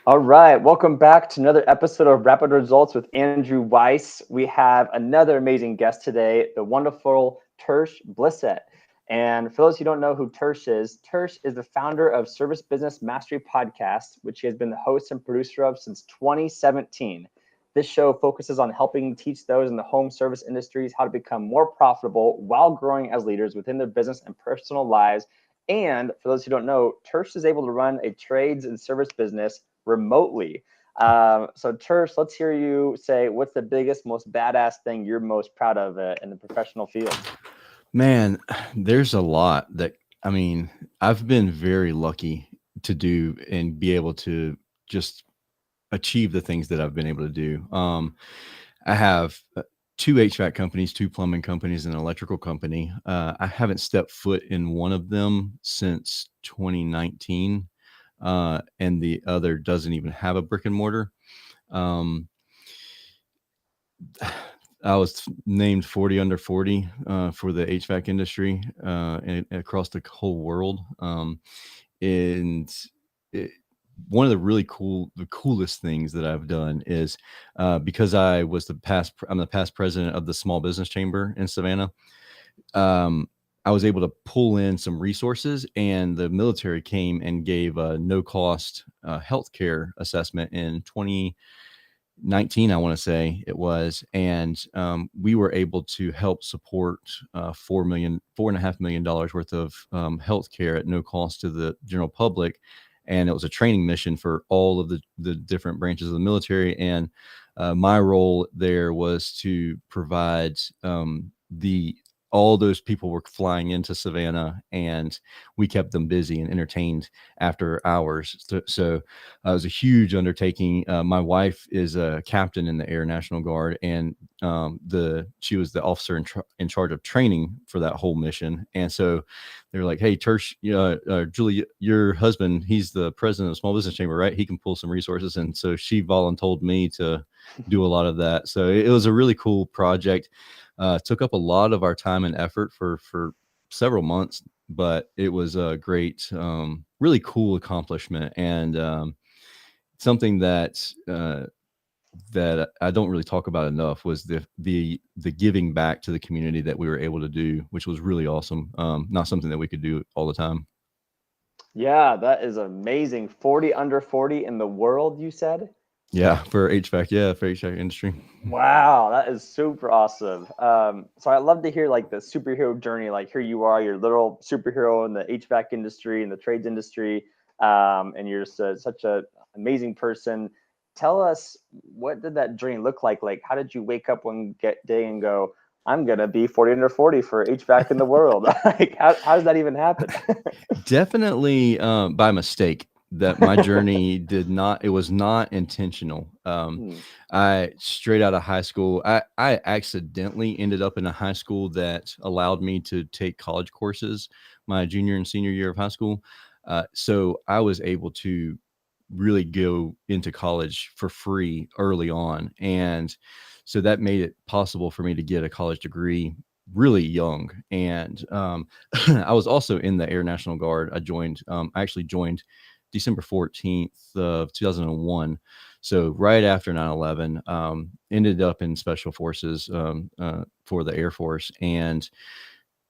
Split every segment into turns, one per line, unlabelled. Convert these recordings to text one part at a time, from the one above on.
All right, welcome back to another episode of Rapid Results with Andrew Weiss. We have another amazing guest today, the wonderful Tersh Blissett. And for those who don't know who Tersh is the founder of Service Business Mastery Podcast, which he has been the host and producer of since 2017. This show focuses on helping teach those in the home service industries how to become more profitable while growing as leaders within their business and personal lives. And for those who don't know, Tersh is able to run a trades and service business remotely. So, Tersh, let's hear you say what's the biggest, most badass thing you're most proud of in the professional field?
Man, there's a lot that I mean, I've been very lucky to do and be able to just achieve the things that I've been able to do. I have two HVAC companies, two plumbing companies, and an electrical company. I haven't stepped foot in one of them since 2019, and the other doesn't even have a brick and mortar. Um, I was named 40 under 40 for the HVAC industry and across the whole world. And it, one of the the coolest things that I've done is because I'm the past president of the Small Business Chamber in Savannah. Um, I was able to pull in some resources, and the military came and gave a no cost healthcare assessment in 2019, I want to say it was, and we were able to help support $4.5 million worth of healthcare at no cost to the general public, and it was a training mission for all of the different branches of the military. And my role there was to provide the all those people were flying into Savannah, and we kept them busy and entertained after hours. So it was a huge undertaking. My wife is a captain in the Air National Guard, and she was the officer in charge of training for that whole mission. And so they were like, "Hey, Tersh, Julie, your husband, he's the president of the Small Business Chamber, right? He can pull some resources." And so she voluntold me to do a lot of that. So it was a really cool project. Took up a lot of our time and effort for several months, but it was a great, really cool accomplishment, and something that I don't really talk about enough was the giving back to the community that we were able to do, which was really awesome. Not something that we could do all the time.
Yeah, that is amazing. 40 under 40 in the world, you said?
Yeah, for HVAC. Yeah, for HVAC industry.
Wow, that is super awesome. So I'd love to hear like the superhero journey. Like here you are, you're a little superhero in the HVAC industry and the trades industry, and you're just such a amazing person. Tell us, what did that journey look like? Like, how did you wake up one day and go, "I'm gonna be 40 under 40 for HVAC in the world"? Like, how does that even happen?
Definitely by mistake. That my journey did not. It was not intentional.
Hmm.
I straight out of high school, I accidentally ended up in a high school that allowed me to take college courses my junior and senior year of high school. So I was able to really go into college for free early on. And so that made it possible for me to get a college degree really young. And I was also in the Air National Guard. I actually joined December 14th of 2001. So right after 9/11, ended up in special forces for the Air Force, and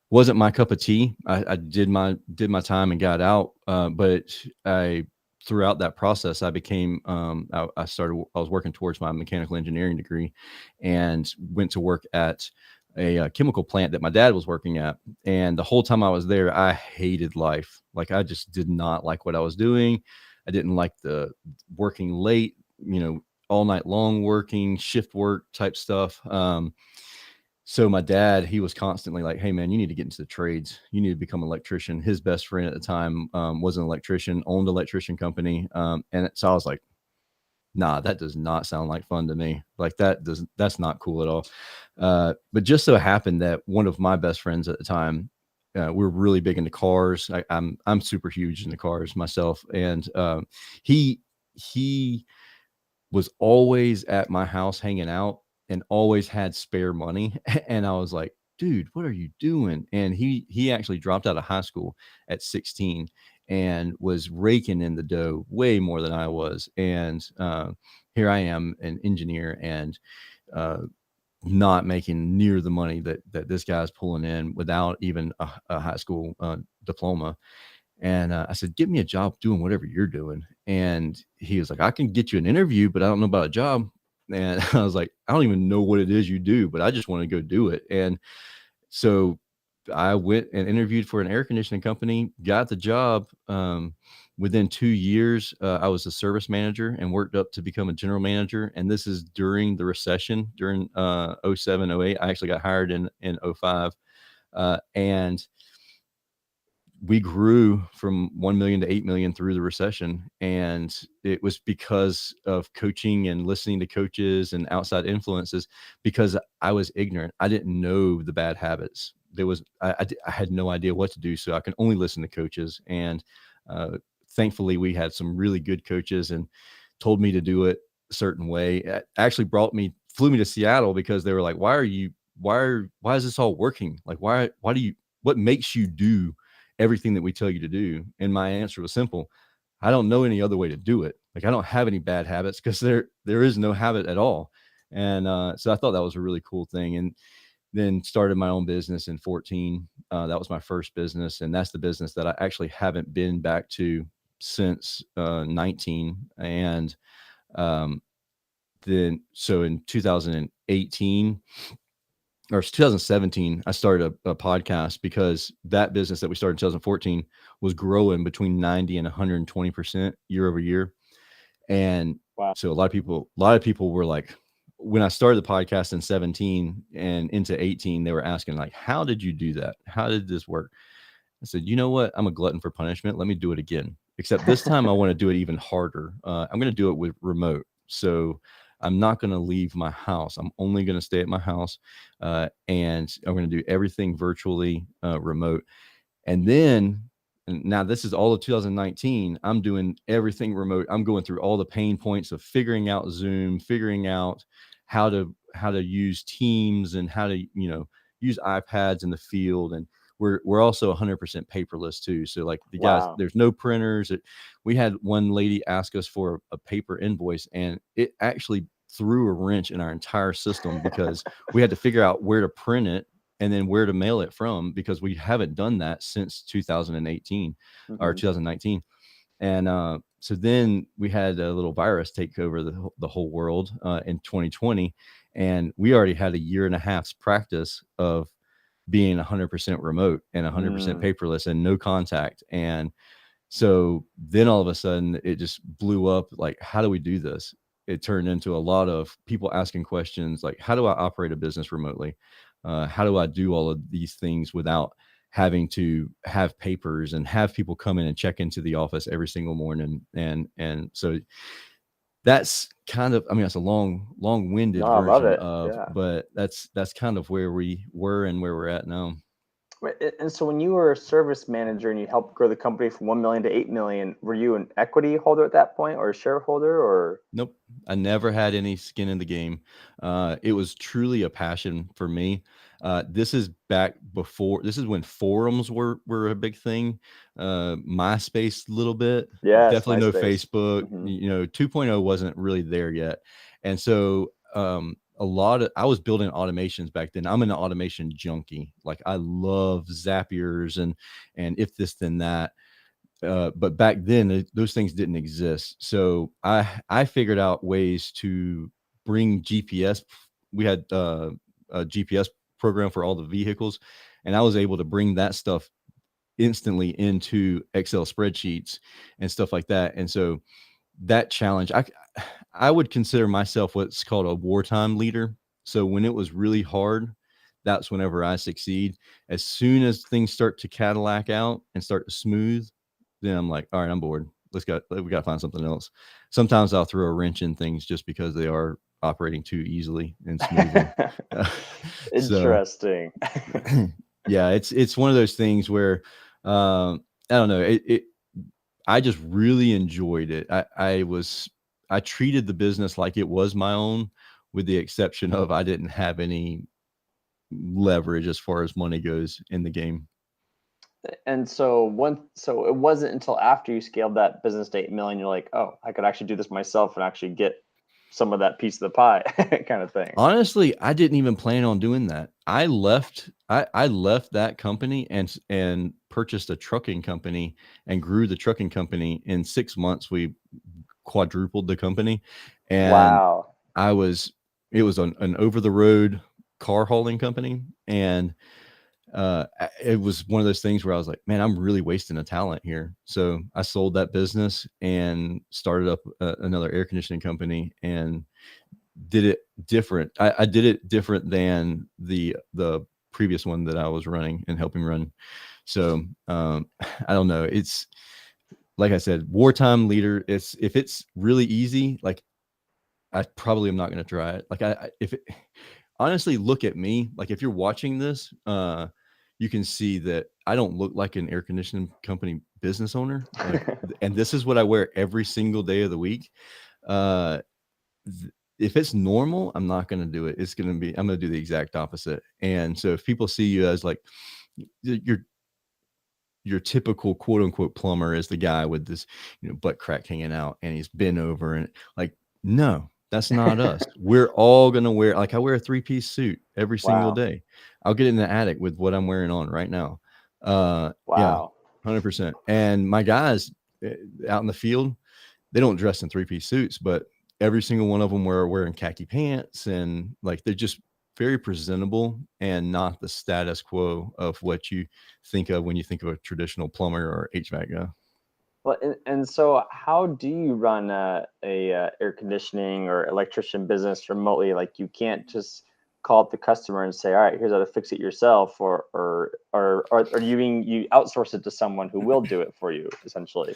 wasn't my cup of tea. I did my time and got out, but I throughout that process, I became I was working towards my mechanical engineering degree, and went to work at a chemical plant that my dad was working at. And the whole time I was there, I hated life. Like I just did not like what I was doing. I didn't like the working late, all night long working shift work type stuff. So my dad, he was constantly like, "Hey man, you need to get into the trades. You need to become an electrician." His best friend at the time was an electrician, owned an electrician company, and so I was like, "Nah, that does not sound like fun to me. Like that's not cool at all." But just so happened that one of my best friends at the time, we're really big into cars. I'm super huge into cars myself, and he was always at my house hanging out and always had spare money. And I was like, "Dude, what are you doing?" And he actually dropped out of high school at 16, and was raking in the dough way more than I was. And here I am, an engineer, and not making near the money that this guy's pulling in without even a high school diploma. And I said, "Get me a job doing whatever you're doing." And he was like, "I can get you an interview, but I don't know about a job." And I was like, "I don't even know what it is you do, but I just want to go do it." And so I went and interviewed for an air conditioning company, got the job. Within 2 years, I was a service manager and worked up to become a general manager. And this is during the recession, during 07, 08. I actually got hired in 05. And we grew from 1 million to 8 million through the recession. And it was because of coaching and listening to coaches and outside influences, because I was ignorant. I didn't know the bad habits. I had no idea what to do. So I can only listen to coaches. And thankfully we had some really good coaches and told me to do it a certain way. It actually flew me to Seattle because they were like, why is this all working? Like, what makes you do everything that we tell you to do? And my answer was simple: I don't know any other way to do it. Like, I don't have any bad habits, because there is no habit at all. And so I thought that was a really cool thing. And then started my own business in 14. That was my first business, and that's the business that I actually haven't been back to since 19. And then so in 2018 or 2017, I started a podcast, because that business that we started in 2014 was growing between 90 and 120% year over year. And
Wow.
so a lot of people were like, when I started the podcast in 17 and into 18, they were asking, like, how did you do that? How did this work? I said, you know what? I'm a glutton for punishment. Let me do it again. Except this time I want to do it even harder. I'm going to do it with remote. So I'm not going to leave my house. I'm only going to stay at my house. And I'm going to do everything virtually, remote. And then, and now this is all of 2019, I'm doing everything remote. I'm going through all the pain points of figuring out Zoom, figuring out how to use Teams, and how to, use iPads in the field. And we're also 100% paperless too. So, like, the guys,
Wow.
there's no printers. We had one lady ask us for a paper invoice, and it actually threw a wrench in our entire system, because we had to figure out where to print it and then where to mail it from, because we haven't done that since 2018 or 2019. And so then we had a little virus take over the whole world in 2020. And we already had a year and a half's practice of being 100% remote and 100% paperless and no contact. And so then all of a sudden it just blew up. Like, how do we do this? It turned into a lot of people asking questions like, how do I operate a business remotely? How do I do all of these things without having to have papers and have people come in and check into the office every single morning? And so that's kind of, I mean, that's a long-winded
No, I love
version
it.
of,
Yeah.
but that's kind of where we were and where we're at now.
Right. And so when you were a service manager and you helped grow the company from 1 million to 8 million, were you an equity holder at that point, or a shareholder, or?
Nope. I never had any skin in the game. It was truly a passion for me. This is when forums were a big thing. MySpace a little bit,
Yes,
definitely no
MySpace.
Facebook. 2.0 wasn't really there yet. And so I was building automations back then. I'm an automation junkie. Like, I love Zapiers and if this then that. But back then those things didn't exist. So I figured out ways to bring GPS. We had a GPS program for all the vehicles, and I was able to bring that stuff instantly into Excel spreadsheets and stuff like that. And so that challenge, I would consider myself what's called a wartime leader. So when it was really hard, that's whenever I succeed. As soon as things start to Cadillac out and start to smooth, then I'm like, all right, I'm bored. We got to find something else. Sometimes I'll throw a wrench in things just because they are operating too easily and smoothly. So
Interesting.
yeah, it's one of those things where I don't know. I just really enjoyed it. I treated the business like it was my own, with the exception of I didn't have any leverage as far as money goes in the game.
And so it wasn't until after you scaled that business to 8 million, you're like, oh, I could actually do this myself and actually get some of that piece of the pie kind of thing.
Honestly, I didn't even plan on doing that. I left that company and purchased a trucking company and grew the trucking company. In 6 months, we quadrupled the company. And
Wow.
I was it was an over the road car hauling company. And it was one of those things where I was like, man, I'm really wasting a talent here. So I sold that business and started up another air conditioning company and did it different. I did it different than the previous one that I was running and helping run. So I don't know. It's like I said, wartime leader. It's if it's really easy, like I probably am not going to try it. Like if it, honestly, look at me. Like if you're watching this, you can see that I don't look like an air conditioning company business owner. Like, and this is what I wear every single day of the week. Uh, if it's normal, I'm not going to do it. I'm going to do the exact opposite. And so if people see you as like your typical quote unquote plumber is the guy with this, butt crack hanging out and he's bent over and like, no, that's not us. We're all going to wear, like I wear a 3-piece suit every single
Wow.
day. I'll get in the attic with what I'm wearing on right now. Yeah,
Wow.
100%. And my guys out in the field, they don't dress in 3-piece suits, but every single one of them were wearing khaki pants and like they're just very presentable and not the status quo of what you think of when you think of a traditional plumber or HVAC guy.
Well, and so how do you run a air conditioning or electrician business remotely? Like you can't just call up the customer and say, all right, here's how to fix it yourself, or you outsource it to someone who will do it for you, essentially.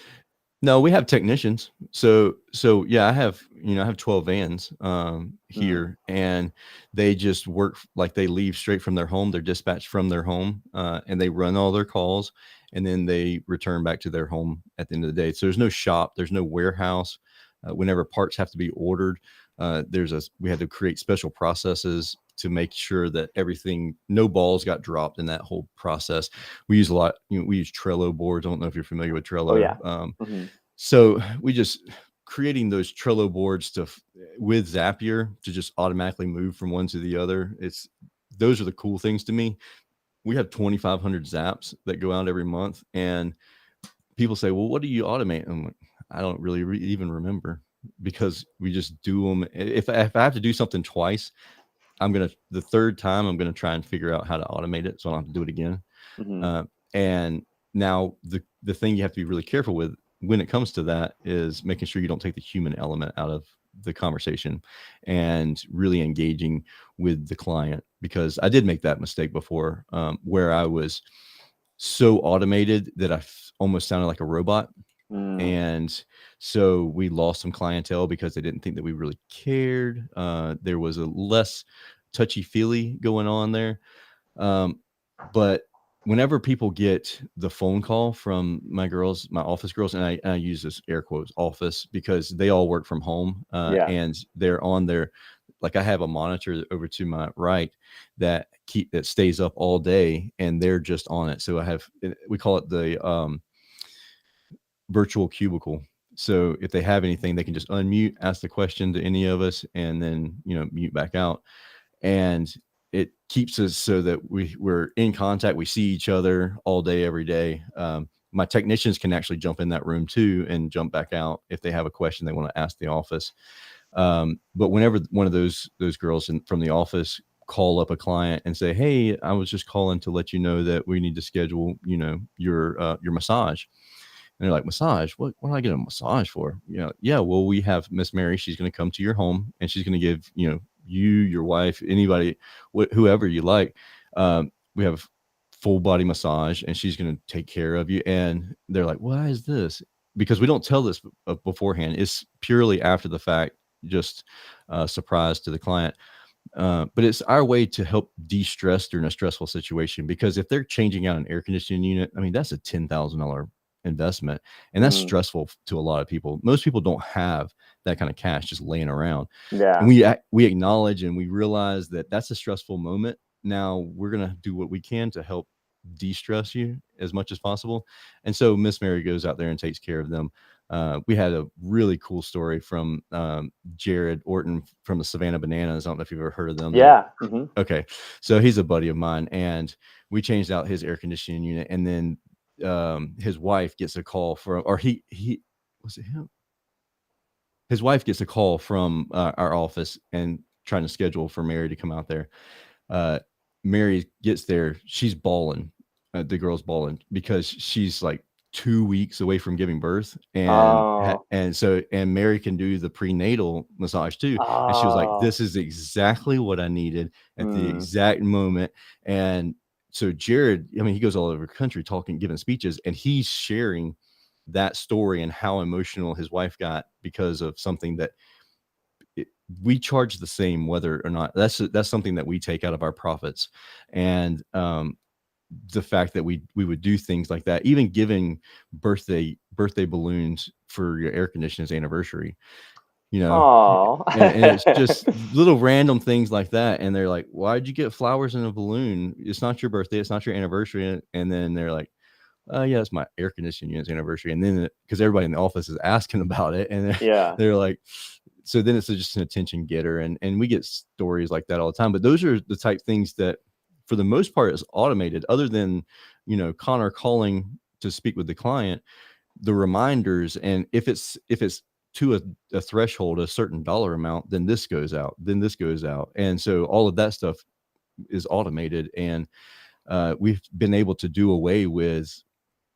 No, we have technicians. So yeah, I have 12 vans
Mm.
here and they just work like they leave straight from their home. They're dispatched from their home and they run all their calls and then they return back to their home at the end of the day. So there's no shop, there's no warehouse. Whenever parts have to be ordered, we had to create special processes to make sure that no balls got dropped in that whole process. We use a lot, we use Trello boards. I don't know if you're familiar with
Oh
Trello.
yeah. Hmm.
So we just creating those Trello boards with Zapier to just automatically move from one to the other. Those are the cool things to me. We have 2,500 zaps that go out every month, and people say, "Well, what do you automate?" I'm like, I don't really even remember because we just do them. If I have to do something twice, the third time I'm gonna try and figure out how to automate it so I don't have to do it again.
Hmm.
And now the thing you have to be really careful with when it comes to that is making sure you don't take the human element out of the conversation and really engaging with the client, because I did make that mistake before, where I was so automated that almost sounded like a robot.
Mm.
And so we lost some clientele because they didn't think that we really cared. There was a less touchy feely going on there. um, but whenever people get the phone call from my office girls, and I use this air quotes office because they all work from home,
Yeah.
and they're on their, like I have a monitor over to my right that stays up all day, and they're just on it. So we call it the virtual cubicle. So if they have anything, they can just unmute, ask the question to any of us, and then mute back out. And it keeps us so that we're in contact. We see each other all day, every day. My technicians can actually jump in that room too and jump back out if they have a question they want to ask the office. But whenever one of those girls from the office call up a client and say, "Hey, I was just calling to let you know that we need to schedule, your massage." And they're like, "Massage? What do I get a massage for?" Yeah, well, we have Miss Mary. She's going to come to your home and she's going to give, you, your wife, anybody, whoever you like. We have full body massage and she's going to take care of you. And they're like, "Why is this?" Because we don't tell this beforehand. It's purely after the fact, just surprise to the client. But it's our way to help de-stress during a stressful situation, because if they're changing out an air conditioning unit, I mean, that's a $10,000 investment, and that's
Mm.
stressful to a lot of people. Most people don't have that kind of cash just laying around, and
Yeah.
we acknowledge and we realize that that's a stressful moment. Now we're going to do what we can to help de-stress you as much as possible. And so Miss Mary goes out there and takes care of them. We had a really cool story from Jared Orton from the Savannah Bananas. I don't know if you've ever heard of them.
Yeah. Mm-hmm.
Okay. So he's a buddy of mine, and we changed out his air conditioning unit, and then his wife gets a call from, or he was it him? His wife gets a call from our office and trying to schedule for Mary to come out there. Mary gets there. She's bawling. The girl's bawling because she's like 2 weeks away from giving birth. And Mary can do the prenatal massage too. And she was like, this is exactly what I needed at the exact moment. And so Jared, I mean, he goes all over the country talking, giving speeches, and he's sharing that story and how emotional his wife got because of something that we charge the same whether or not. That's something that we take out of our profits. And the fact that we would do things like that, even giving birthday balloons for your air conditioner's anniversary, you know, and it's just little random things like that. And they're like, why'd you get flowers in a balloon? It's not your birthday. It's not your anniversary. And then they're like, yeah, it's my air conditioning unit's anniversary. And then because everybody in the office is asking about it, and they're like, so then it's just an attention getter. And we get stories like that all the time. But those are the type things that, for the most part, is automated, other than, you know, Connor calling to speak with the client, the reminders. And if it's to a threshold, a certain dollar amount, then this goes out, and so all of that stuff is automated. And we've been able to do away with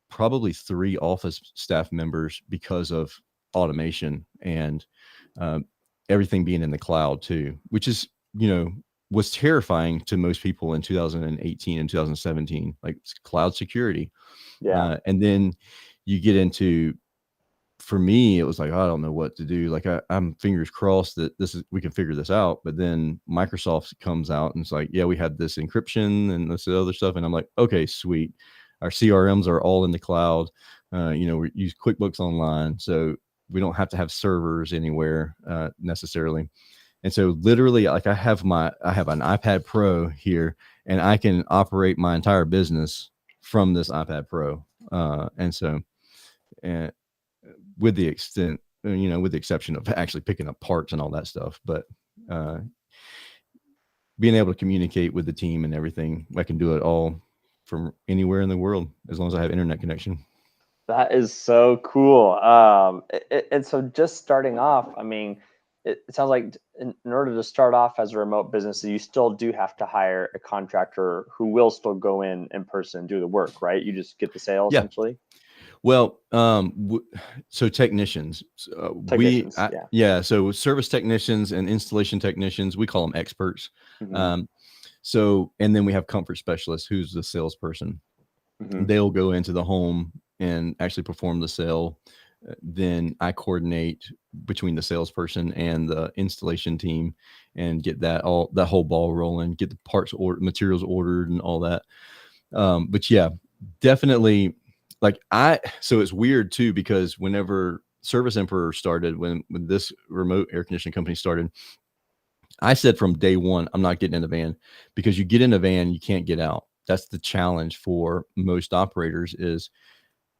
probably 3 office staff members because of automation and everything being in the cloud too, which is, you know, was terrifying to most people in 2018 and 2017, like cloud security. And then you get into, for me, it was like, I don't know what to do. Like I'm fingers crossed that we can figure this out. But then Microsoft comes out and it's like, yeah, we had this encryption and this other stuff. And I'm like, okay, sweet. Our CRMs are all in the cloud. You know, we use QuickBooks Online, so we don't have to have servers anywhere necessarily. And so literally, like I have an iPad Pro here, and I can operate my entire business from this iPad Pro. And so, with the exception of actually picking up parts and all that stuff, but being able to communicate with the team and everything, I can do it all from anywhere in the world as long as I have internet connection.
That is so cool. And so just starting off, I mean, it sounds like in order to start off as a remote business, you still do have to hire a contractor who will still go in person and do the work, right? You just get the sale essentially.
Well, so technicians, so service technicians and installation technicians, we call them experts. So, and then we have comfort specialists, who's the salesperson. They'll go into the home and actually perform the sale. Then I coordinate between the salesperson and the installation team and get that whole ball rolling, get the parts materials ordered and all that. But yeah, definitely. So it's weird too, because whenever Service Emperor started, when this remote air conditioning company started, I said from day one, I'm not getting in the van, because you get in a van, you can't get out. That's the challenge for most operators, is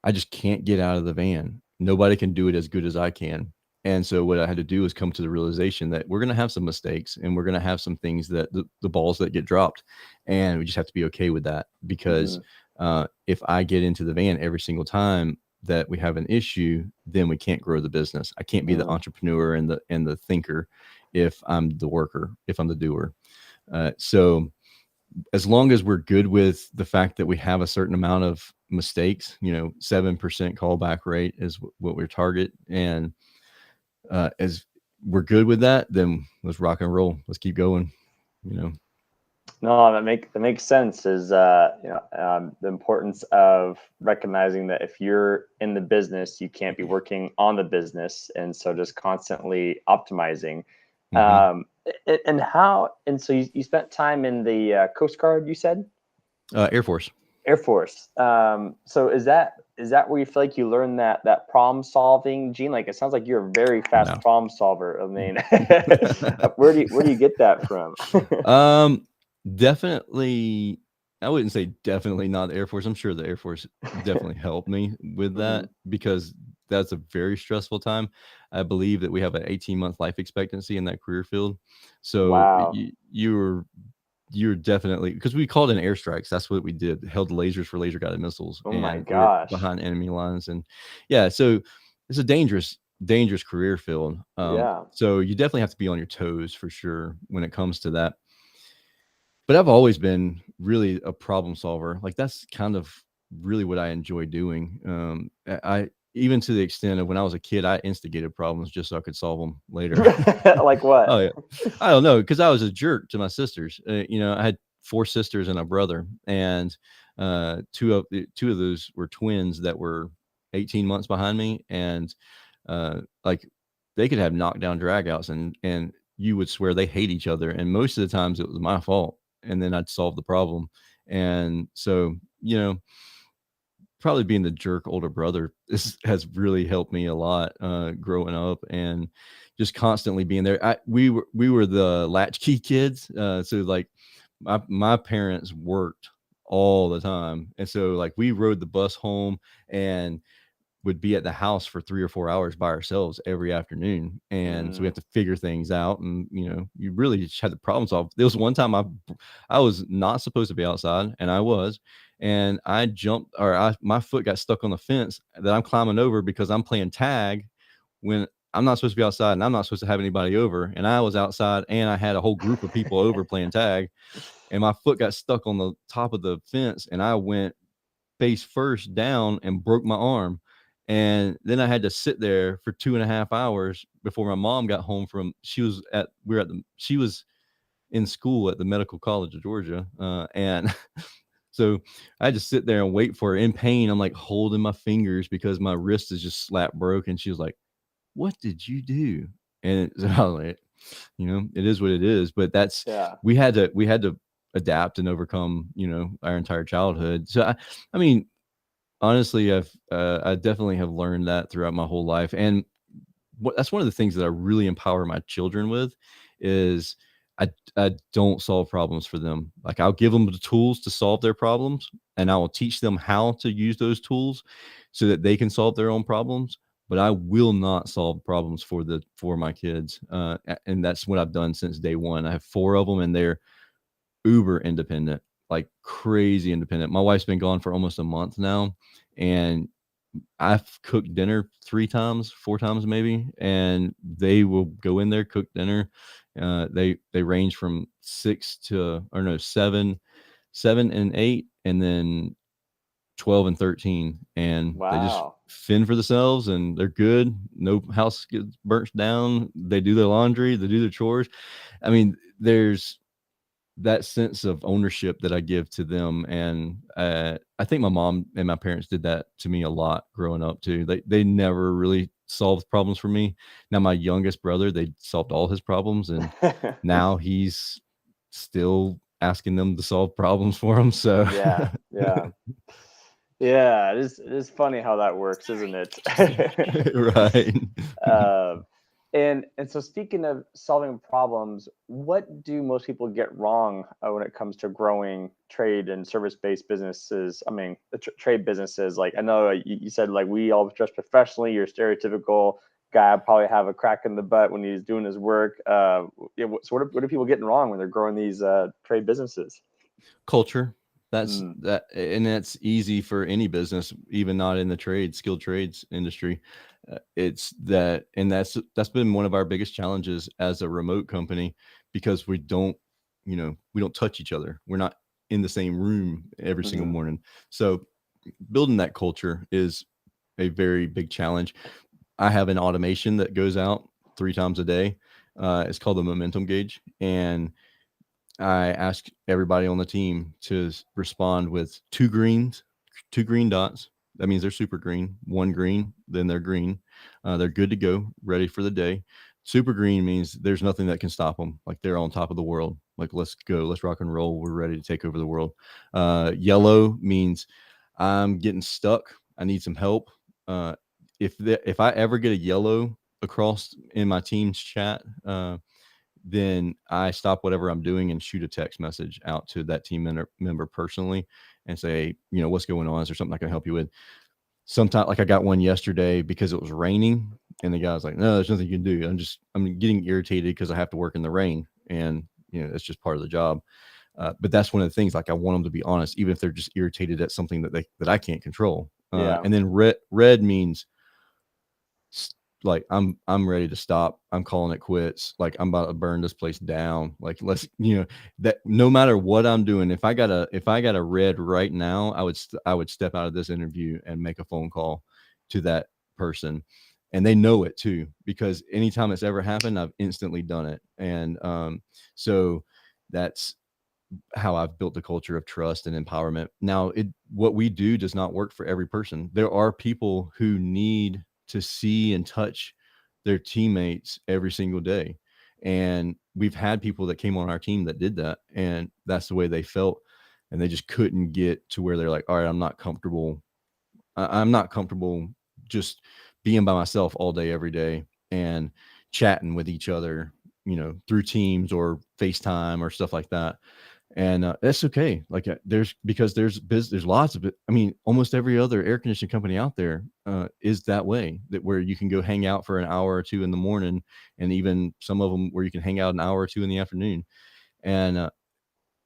I just can't get out of the van. Nobody can do it as good as I can. And so what I had to do is come to the realization that we're going to have some mistakes, and we're going to have some things that the balls that get dropped, and we just have to be okay with that. Because if I get into the van every single time that we have an issue, then we can't grow the business. I can't be the entrepreneur and the thinker if I'm the worker, if I'm the doer. So as long as we're good with the fact that we have a certain amount of mistakes, 7% callback rate is what we target. And as we're good with that, then let's rock and roll. Let's keep going,
No, that makes sense. Is the importance of recognizing that if you're in the business, you can't be working on the business, and so just constantly optimizing. And so you spent time in the Coast Guard, you said?
Air Force.
So is that where you feel like you learn that problem solving gene? Like, it sounds like you're a very fast problem solver. I mean, where do you get that from?
Definitely I wouldn't say definitely not the Air Force. I'm sure the Air Force definitely helped me with
Hmm.
that because that's a very stressful time. I believe that we have an 18-month life expectancy in that career field. So
Wow.
you're definitely, because we called in airstrikes. That's what we did. Held lasers for laser guided missiles,
Oh my
and we were
gosh.
behind enemy lines. And yeah, so it's a dangerous career field.
Yeah.
So you definitely have to be on your toes for sure when it comes to that. But I've always been really a problem solver. Like that's kind of really what I enjoy doing. I even to the extent of when I was a kid, I instigated problems just so I could solve them later.
Like what?
Oh yeah, I don't know because I was a jerk to my sisters. I had four sisters and a brother, and two of those were twins that were 18 months behind me, and like they could have knockdown dragouts, and you would swear they hate each other, and most of the times it was my fault, and then I'd solve the problem. And so, probably being the jerk older brother has really helped me a lot growing up, and just constantly being there. We were the latchkey kids, so like my parents worked all the time, and so like we rode the bus home and would be at the house for 3 or 4 hours by ourselves every afternoon. And so we
Mm.
have to figure things out. And, you really just had the problem solved. There was one time I was not supposed to be outside, and I was, and I jumped, or my foot got stuck on the fence that I'm climbing over because I'm playing tag when I'm not supposed to be outside and I'm not supposed to have anybody over. And I was outside and I had a whole group of people over playing tag, and my foot got stuck on the top of the fence, and I went face first down and broke my arm. And then I had to sit there for 2.5 hours before my mom got home from, she was in school at the Medical College of Georgia. And so I had to sit there and wait for her in pain. I'm like holding my fingers because my wrist is just slap broken. She was like, "What did you do?" And so I was like, it is what it is. But
Yeah.
we had to adapt and overcome, our entire childhood. So I mean, honestly, I definitely have learned that throughout my whole life, and that's one of the things that I really empower my children with is I don't solve problems for them. Like I'll give them the tools to solve their problems, and I will teach them how to use those tools so that they can solve their own problems. But I will not solve problems for my kids, and that's what I've done since day one. I have four of them, and they're uber independent, like crazy independent. My wife's been gone for almost a month now, and I've cooked dinner 3 times, 4 times maybe, and they will go in there, cook dinner. They range from 7 and 8, and then 12 and 13, and they just
Wow.
fend for themselves, and they're good. No house gets burnt down. They do their laundry, they do their chores. I mean, there's that sense of ownership that I give to them. And I think my mom and my parents did that to me a lot growing up too. They never really solved problems for me. Now my youngest brother, they solved all his problems, and now he's still asking them to solve problems for him. So
Yeah. Yeah. Yeah. It is funny how that works, isn't it?
right.
Um, and so speaking of solving problems, what do most people get wrong when it comes to growing trade and service-based businesses? I mean, the trade businesses. Like I know you said like we all dress professionally. You're stereotypical guy probably have a crack in the butt when he's doing his work. Yeah, so what are people getting wrong when they're growing these trade businesses?
Culture. That's
Mm,
that, and that's easy for any business, even not in the skilled trades industry. It's that, and that's been one of our biggest challenges as a remote company, because we don't touch each other. We're not in the same room every single
hmm.
morning. So building that culture is a very big challenge. I have an automation that goes out 3 times a day. It's called the momentum gauge, and I ask everybody on the team to respond with two green dots. That means they're super green. One green, then they're green. They're good to go, ready for the day. Super green means there's nothing that can stop them. Like they're on top of the world. Like let's go, let's rock and roll. We're ready to take over the world. Yellow means I'm getting stuck. I need some help. If I ever get a yellow across in my team's chat, then I stop whatever I'm doing and shoot a text message out to that member personally and say, you know, what's going on? Is there something I can help you with? Sometimes, like I got one yesterday because it was raining, and the guy was like, no, there's nothing you can do. I'm getting irritated because I have to work in the rain, and you know, it's just part of the job. But that's one of the things, like I want them to be honest, even if they're just irritated at something that I can't control.
Yeah.
And then red means like I'm ready to stop. I'm calling it quits. Like I'm about to burn this place down. Like let's, you know, that no matter what I'm doing, if I got a red right now, I would step out of this interview and make a phone call to that person. And they know it too, because anytime it's ever happened, I've instantly done it. And so that's how I've built the culture of trust and empowerment. Now, what we do does not work for every person. There are people who need to see and touch their teammates every single day. And we've had people that came on our team that did that, and that's the way they felt. And they just couldn't get to where they're like, all right, I'm not comfortable. I'm not comfortable just being by myself all day, every day, and chatting with each other, you know, through Teams or FaceTime or stuff like that. And that's okay. Like there's lots of it. I mean, almost every other air conditioning company out there is that way, that where you can go hang out for an hour or two in the morning, and even some of them where you can hang out an hour or two in the afternoon. And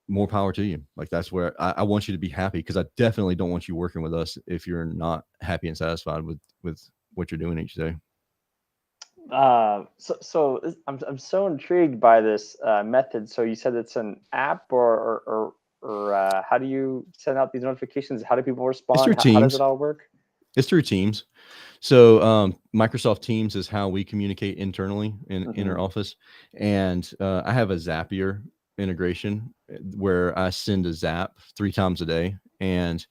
more power to you. Like that's where I want you to be happy, because I definitely don't want you working with us if you're not happy and satisfied with what you're doing each day.
I'm so intrigued by this method. So you said it's an app, or how do you send out these notifications? How do people
It's through
respond? How does it
Teams.
all work?
It's through Teams. So Microsoft Teams is how we communicate internally in our
Mm-hmm.
office. And I have a Zapier integration where I send a zap 3 times a day, and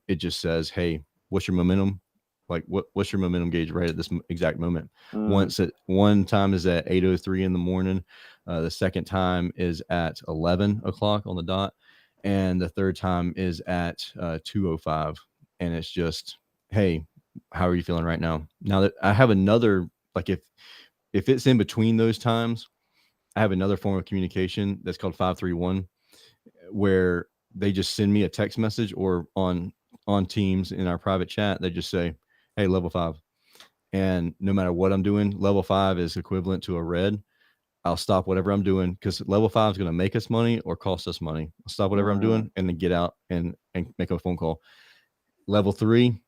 it just says, hey, what's your momentum? Like what's your momentum gauge right at this exact moment?
Mm,
One time is at 8:03 in the morning. The second time is at 11 o'clock on the dot. And the third time is at 2:05. And it's just, hey, how are you feeling right now? Now that I have another, like if it's in between those times, I have another form of communication that's called 531, where they just send me a text message, or on Teams in our private chat, they just say, hey, level 5. And no matter what I'm doing, level 5 is equivalent to a red. I'll stop whatever I'm doing, because level 5 is going to make us money or cost us money. I'll stop whatever I'm
mm,
doing and then get out and make a phone call. Level 3,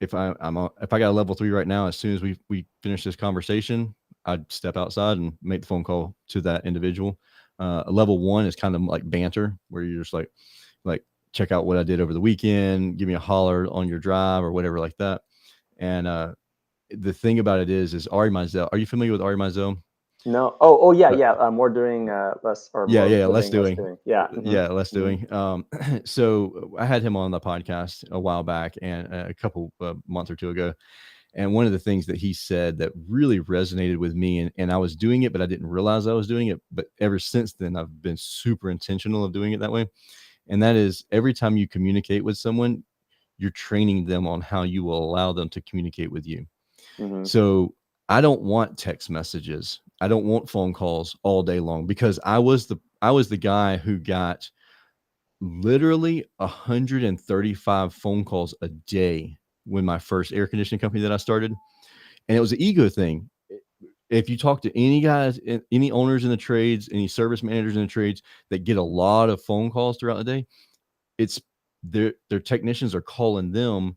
if I got a level 3 right now, as soon as we finish this conversation, I'd step outside and make the phone call to that individual. A level 1 is kind of like banter, where you're just like check out what I did over the weekend, give me a holler on your drive or whatever like that. And the thing about it is Ari Mizell. Are you familiar with Ari Mizell?
no. Oh, yeah, yeah. More doing, less, or
Yeah,
more
yeah, less
living, less
doing.
doing. Yeah. Mm-hmm.
Yeah, less
Mm-hmm.
doing. So I had him on the podcast a while back, and a couple months or two ago. And one of the things that he said that really resonated with me, and I was doing it, but I didn't realize I was doing it. But ever since then, I've been super intentional of doing it that way. And that is, every time you communicate with someone, you're training them on how you will allow them to communicate with you.
Mm-hmm.
So I don't want text messages. I don't want phone calls all day long, because I was the guy who got literally 135 phone calls a day when my first air conditioning company that I started. And it was an ego thing. If you talk to any guys, any owners in the trades, any service managers in the trades that get a lot of phone calls throughout the day, it's their technicians are calling them,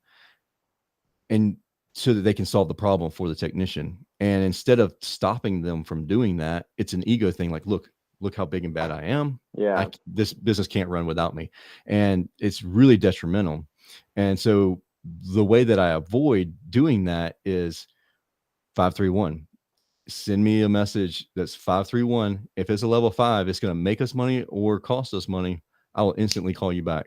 and so that they can solve the problem for the technician. And instead of stopping them from doing that, it's an ego thing. Like, look how big and bad I am.
Yeah.
This business can't run without me. And it's really detrimental. And so the way that I avoid doing that is 531. Send me a message that's 531. If it's a level 5, it's going to make us money or cost us money, I will instantly call you back.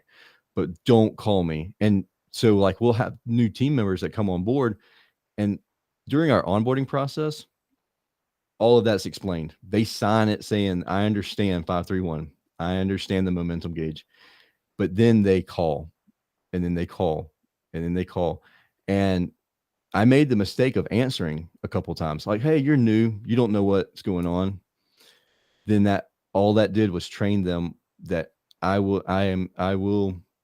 But don't call me. And so, like, we'll have new team members that come on board, and during our onboarding process, all of that's explained. They sign it saying, I understand 531. I understand the momentum gauge. But then they call, and then they call, and then they call. And I made the mistake of answering a couple of times, like, hey, you're new. You don't know what's going on. then that all that did was train them that I will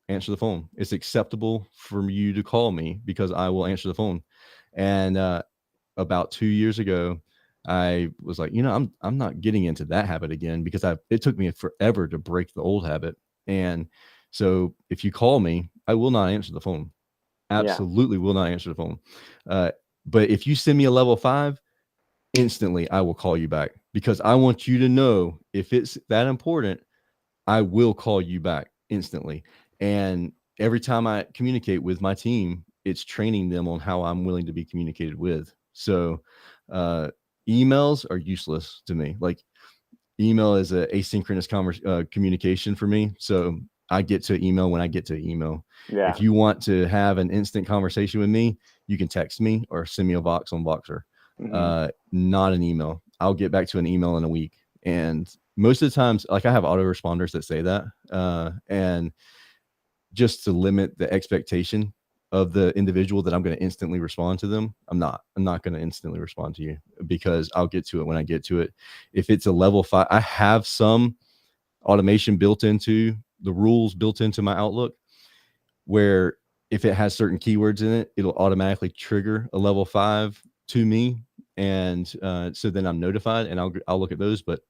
answer the phone. It's acceptable for you to call me because I will answer the phone. And about 2 years ago, I was like, I'm not getting into that habit again because it took me forever to break the old habit. And so if you call me, I will not answer the phone.
Yeah.
Absolutely will not answer the phone. But if you send me a level 5, instantly I will call you back because I want you to know if it's that important, I will call you back instantly. And every time I communicate with my team, it's training them on how I'm willing to be communicated with. So emails are useless to me. Like email is a asynchronous communication for me. So I get to email when I get to email.
Yeah.
If you want to have an instant conversation with me, you can text me or send me a Vox on Voxer. Not an email. I'll get back to an email in a week. And most of the times, like I have autoresponders that say that. And just to limit the expectation of the individual that I'm going to instantly respond to them, I'm not going to instantly respond to you because I'll get to it when I get to it. If it's a level 5, I have some automation built into the rules built into my Outlook where if it has certain keywords in it, it'll automatically trigger a level 5 to me. And so then I'm notified and I'll look at those. But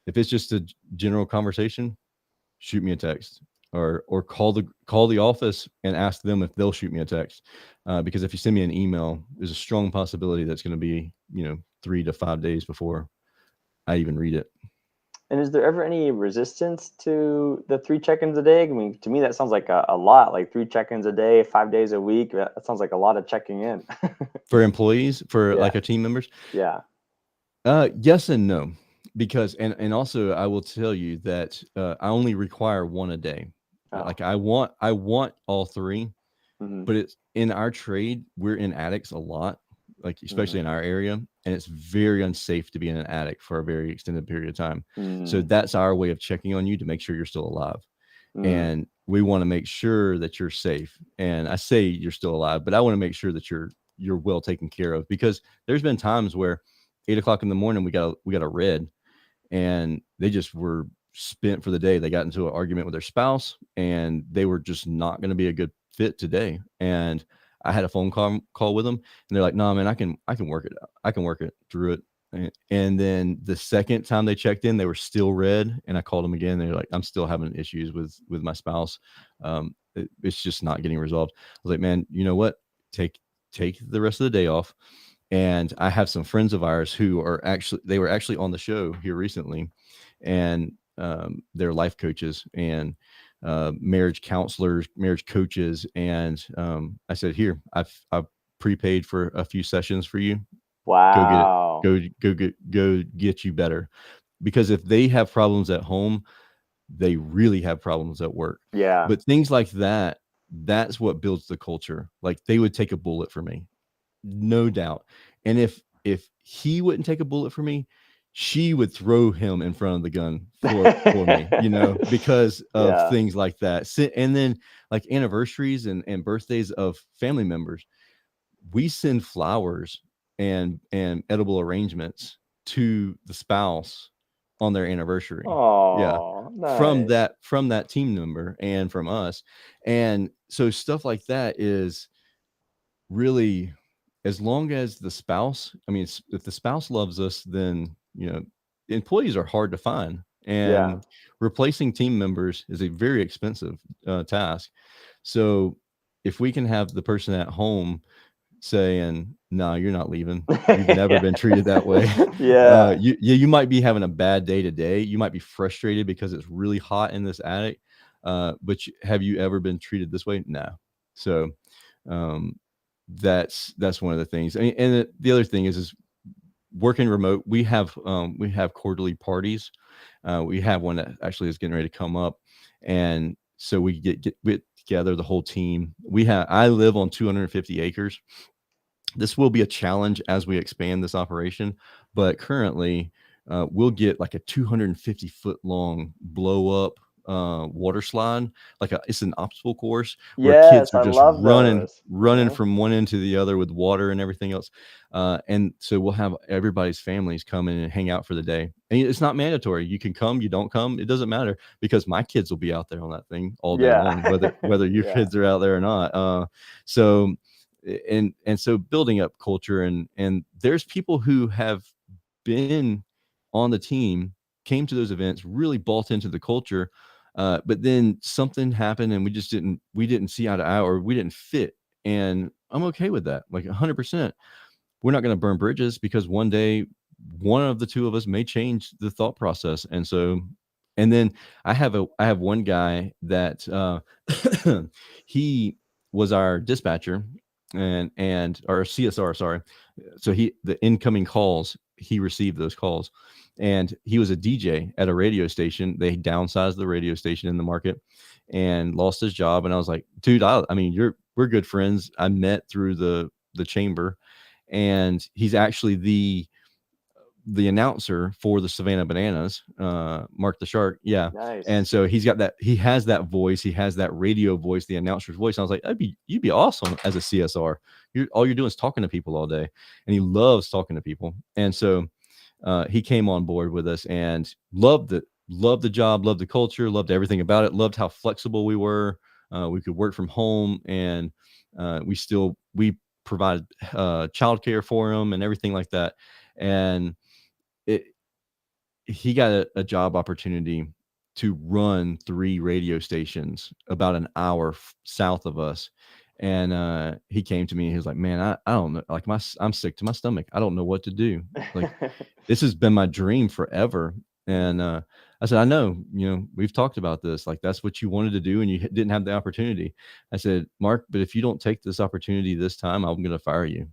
if it's just a general conversation, shoot me a text or call the office and ask them if they'll shoot me a text. Because if you send me an email, there's a strong possibility that's going to be, 3 to 5 days before I even read it.
And is there ever any resistance to the 3 check-ins a day? I mean, to me, that sounds like a lot, like 3 check-ins a day, 5 days a week. That sounds like a lot of checking in.
For employees, for
Yeah.
like a team members?
Yeah.
Yes and no. Because and also I will tell you that I only require 1 a day.
Oh.
Like I want all 3,
Mm-hmm.
but it's in our trade, we're in attics a lot, like especially in our area, and it's very unsafe to be in an attic for a very extended period of time. So that's our way of checking on you to make sure you're still alive. And we want to make sure that you're safe. And I say you're still alive, but I want to make sure that you're well taken care of, because there's been times where 8 o'clock in the morning we got a red, and they just were spent for the day. They got into an argument with their spouse, and they were just not going to be a good fit today. And I had a phone call with them, and they're like, "No, man, I can work it out. I can work it through it." And then the second time they checked in, they were still red, and I called them again. They're like, "I'm still having issues with my spouse. It's just not getting resolved." I was like, "Man, you know what? Take the rest of the day off." And I have some friends of ours who were actually on the show here recently, and they're life coaches and marriage counselors, marriage coaches. And I said, "Here, I've prepaid for a few sessions for you.
Wow.
Go get you better." Because if they have problems at home, they really have problems at work.
Yeah.
But things like that, that's what builds the culture. Like they would take a bullet for me, no doubt. And if he wouldn't take a bullet for me, she would throw him in front of the gun for me, because of things like that. And then like anniversaries and birthdays of family members, we send flowers and edible arrangements to the spouse on their anniversary. Yeah.
Oh, nice.
From that team member and from us. And so stuff like that is really, as long as the spouse, I mean, if the spouse loves us, then, employees are hard to find,
Yeah.
and replacing team members is a very expensive task. So if we can have the person at home saying, "No, you're not leaving. You've never been treated that way."
Yeah.
You might be having a bad day today. You might be frustrated because it's really hot in this attic. But have you ever been treated this way? No. So, that's one of the things. And the other thing is working remote. We have quarterly parties. We have one that actually is getting ready to come up, and so we get together, the whole team. I live on 250 acres. This will be a challenge as we expand this operation, but currently we'll get like a 250-foot long blow up water slide, it's an obstacle course where kids
Yes,
are
I
just
love those.
running from one end to the other with water and everything else. And so we'll have everybody's families come in and hang out for the day. And it's not mandatory. You can come, you don't come, it doesn't matter, because my kids will be out there on that thing all day
Yeah.
long, whether your
Yeah.
kids are out there or not. So and so building up culture, and there's people who have been on the team, came to those events, really bought into the culture, but then something happened and we didn't see eye to eye, or we didn't fit. And I'm okay with that, like 100%. We're not going to burn bridges, because one day one of the two of us may change the thought process. And so, and then I have one guy that he was our dispatcher and our CSR, sorry. So the incoming calls, he received those calls, and he was a DJ at a radio station. They downsized the radio station in the market and lost his job. And I was like, dude, I mean, we're good friends. I met through the chamber, and he's actually the announcer for the Savannah Bananas, Mark the Shark. Yeah. And
Nice.
so he has that voice, he has that radio voice, the announcer's voice. And I was like, you'd be awesome as a CSR. All you're doing is talking to people all day. And he loves talking to people. And so he came on board with us and loved the job, loved the culture, loved everything about it, loved how flexible we were. We could work from home, and we provided childcare for him and everything like that. And it, he got a job opportunity to run 3 radio stations about an hour south of us. And he came to me and he was like, man, I don't know, like I'm sick to my stomach. I don't know what to do. Like, this has been my dream forever. And I said, I know, we've talked about this, like that's what you wanted to do and you didn't have the opportunity. I said, Mark, but if you don't take this opportunity this time, I'm going to fire you.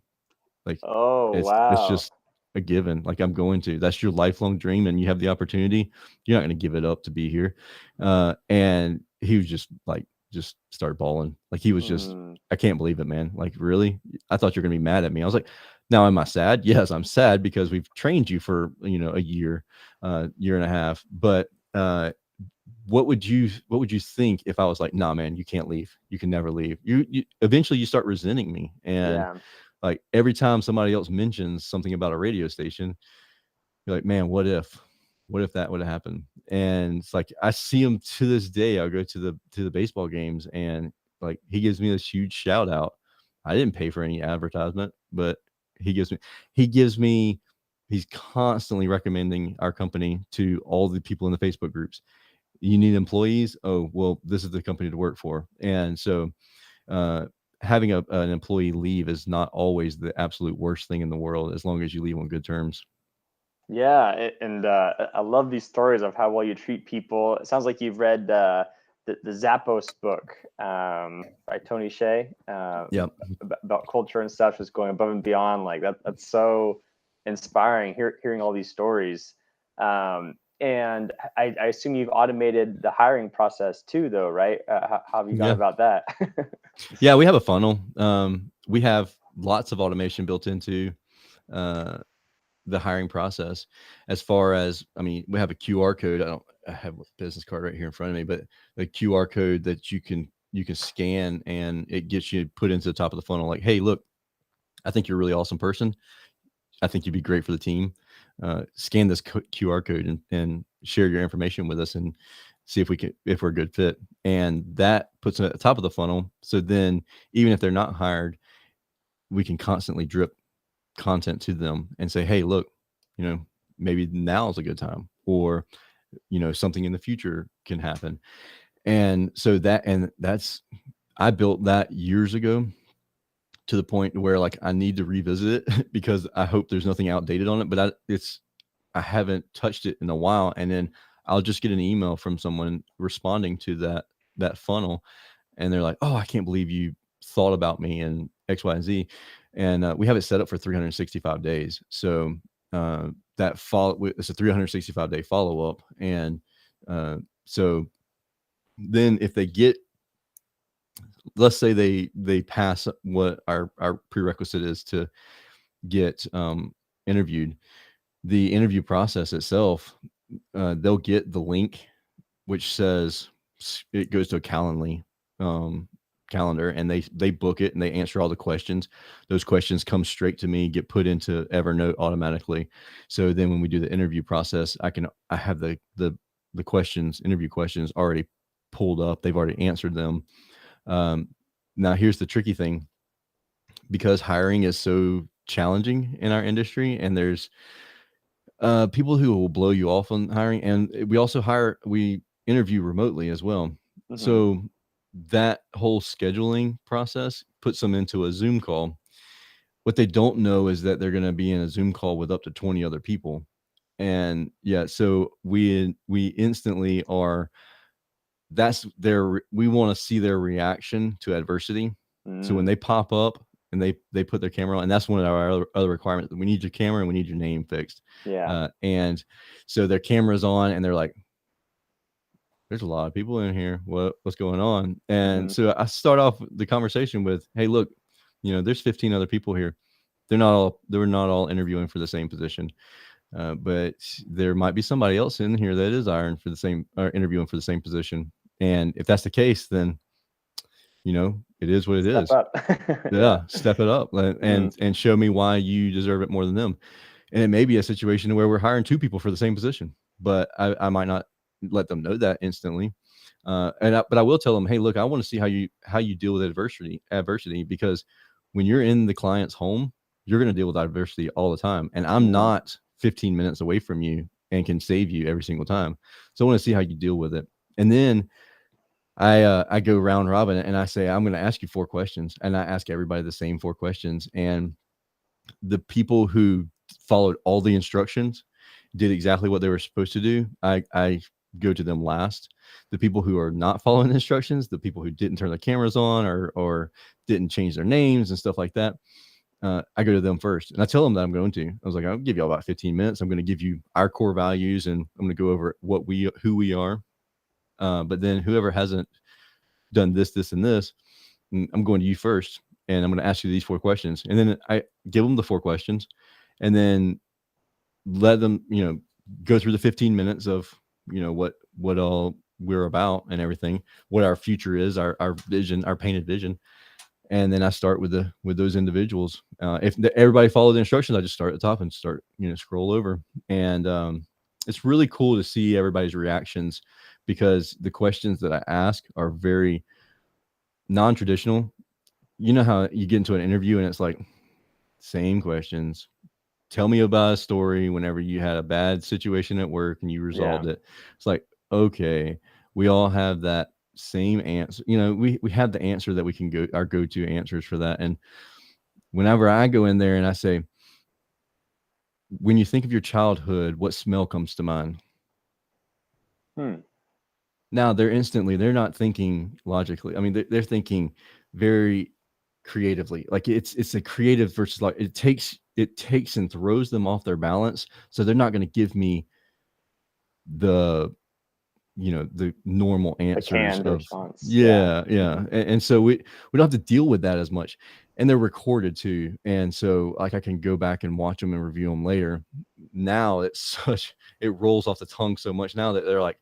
Like,
Oh,
it's
wow.
just a given. Like, I'm going to. That's your lifelong dream, and you have the opportunity. You're not going to give it up to be here. And he was just started bawling. Like, he was just,
Mm.
I can't believe it, man. Like, really? I thought you were gonna be mad at me. I was like, now am I sad? Yes, I'm sad because we've trained you for a year, year and a half. But what would you think if I was like, nah, man, you can't leave. You can never leave. You eventually you start resenting me. And
Yeah.
like, every time somebody else mentions something about a radio station, you're like, man, what if that would have happened? And it's like, I see him to this day. I'll go to the baseball games, and like, he gives me this huge shout out. I didn't pay for any advertisement, but he gives me he's constantly recommending our company to all the people in the Facebook groups. You need employees? Oh, well, this is the company to work for. And so uh having an employee leave is not always the absolute worst thing in the world, as long as you leave on good terms.
Yeah, and I love these stories of how well you treat people. It sounds like you've read the Zappos book by Tony Hsieh,
Yep.
about culture and stuff, just going above and beyond. Like that's so inspiring. Hearing all these stories, and I assume you've automated the hiring process too, though, right? How have you gone
Yeah.
about that?
Yeah, we have a funnel. We have lots of automation built into uh, the hiring process. As far as, I mean, we have a QR code. I have a business card right here in front of me, but the QR code that you can scan, and it gets you put into the top of the funnel. Like, hey, look, I think you're a really awesome person. I think you'd be great for the team. Scan this QR code and share your information with us, and see if we're a good fit. And that puts them at the top of the funnel. So then, even if they're not hired, we can constantly drip content to them and say, hey, look, maybe now is a good time, or something in the future can happen. And so that's I built that years ago, to the point where, like, I need to revisit it because I hope there's nothing outdated on it, but I haven't touched it in a while. And then I'll just get an email from someone responding to that funnel, and they're like, oh, I can't believe you thought about me and X, Y, and Z. And we have it set up for 365 days. So it's a 365-day follow-up. And so then, if they get, let's say they pass what our prerequisite is to get interviewed, the interview process itself, they'll get the link which says it goes to a um, calendar, and they book it and they answer all the questions. Those questions come straight to me, get put into Evernote automatically. So then when we do the interview process, I have the questions, interview questions already pulled up. They've already answered them. Um, Now here's the tricky thing, because hiring is so challenging in our industry, and there's people who will blow you off on hiring, and we interview remotely as well.
Mm-hmm.
So that whole scheduling process puts them into a Zoom call. What they don't know is that they're going to be in a Zoom call with up to 20 other people. And yeah, so we instantly are that's their we want to see their reaction to adversity. So when
Mm.
they pop up and they put their camera on, and that's one of our other requirements. We need your camera and we need your name fixed.
Yeah.
And so their camera's on, and they're like, "There's a lot of people in here. What's going on?" And
Mm-hmm.
so I start off the conversation with, "Hey, look, there's 15 other people here. They're not all interviewing for the same position, but there might be somebody else in here that is iron for the same or interviewing for the same position. And if that's the case, then it is what it
Step
is.
up. Yeah.
Yeah, step it up
Mm-hmm.
and show me why you deserve it more than them. And it may be a situation where we're hiring two people for the same position, but I might not let them know that instantly. But I will tell them, hey, look, I want to see how you deal with adversity, because when you're in the client's home, you're going to deal with adversity all the time. And I'm
Mm.
not 15 minutes away from you and can save you every single time. So I want to see how you deal with it. And then I go round robin and I say, I'm going to ask you 4 questions, and I ask everybody the same 4 questions. And the people who followed all the instructions, did exactly what they were supposed to do, I go to them last. The people who are not following the instructions, the people who didn't turn their cameras on or didn't change their names and stuff like that, I go to them first, and I tell them that I'm going to. I was like, I'll give you all about 15 minutes. I'm going to give you our core values, and I'm going to go over who we are. But then whoever hasn't done this, this, and this, I'm going to you first, and I'm going to ask you these 4 questions, and then I give them the 4 questions, and then let them, go through the 15 minutes of, what all we're about and everything, what our future is, our vision, our painted vision. And then I start with those individuals. If everybody follow the instructions, I just start at the top and start, scroll over. And it's really cool to see everybody's reactions, because the questions that I ask are very non-traditional. You know how you get into an interview and it's like, same questions. Tell me about a story whenever you had a bad situation at work and you
Yeah.
resolved it. It's like, okay, we all have that same answer. We have the answer that we can our go-to answers for that. And whenever I go in there and I say, when you think of your childhood, what smell comes to mind?
Hmm.
Now they're not thinking logically. I mean, they're thinking very creatively. Like it's a creative versus, like, it takes and throws them off their balance. So they're not going to give me the the normal
The
answers
canned
of,
response. Yeah.
yeah, yeah.
Mm-hmm.
And so we don't have to deal with that as much. And they're recorded too, and so, like, I can go back and watch them and review them later. Now it rolls off the tongue so much now that they're like,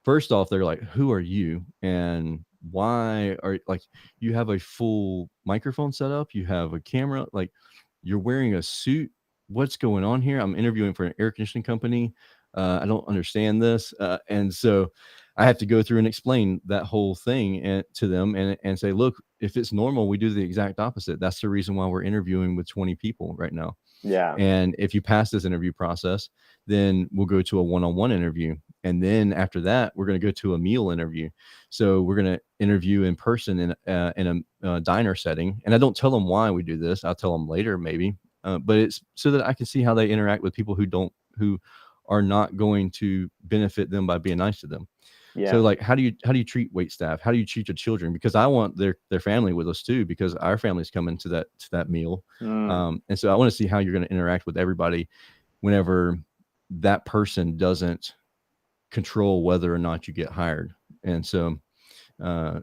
first off, they're like, who are you, and why are, like, you have a full microphone set up, you have a camera, like, you're wearing a suit, what's going on here? I'm interviewing for an air conditioning company. I don't understand this. And so I have to go through and explain that whole thing to them, and say, look, if it's normal, we do the exact opposite. That's the reason why we're interviewing with 20 people right now.
Yeah.
And if you pass this interview process, then we'll go to a one-on-one interview. And then after that, we're going to go to a meal interview. So we're going to interview in person in a diner setting. And I don't tell them why we do this. I'll tell them later, maybe. But it's so that I can see how they interact with people who are not going to benefit them by being nice to them. So,
Yeah.
like, how do you treat wait staff? How do you treat your children? Because I want their family with us too, because our family's coming to that meal.
Mm.
And so I want to see how you're going to interact with everybody whenever that person doesn't control whether or not you get hired. And so I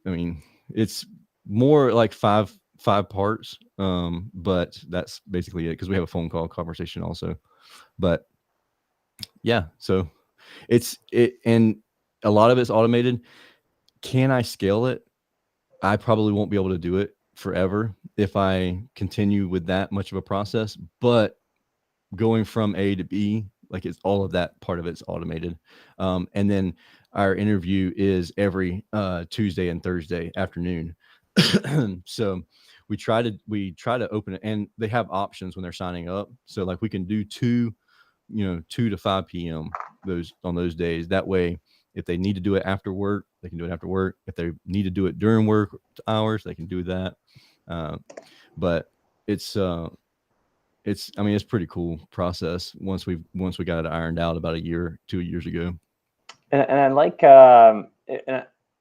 mean, it's more like five parts. But that's basically it, because we have a phone call conversation also. But yeah, so And a lot of it's automated. Can I scale it? I probably won't be able to do it forever if I continue with that much of a process, but going from A to B, like it's all of that part of it's automated. And then our interview is every Tuesday and Thursday afternoon. So we try to open it, and they have options when they're signing up. So like we can do 2 to 5 p.m. those on those days. That way, if they need to do it after work, they can do it after work. If they need to do it during work hours, they can do that. Uh, but it's I mean, it's pretty cool process once we got it ironed out about 2 years ago.
And I like, I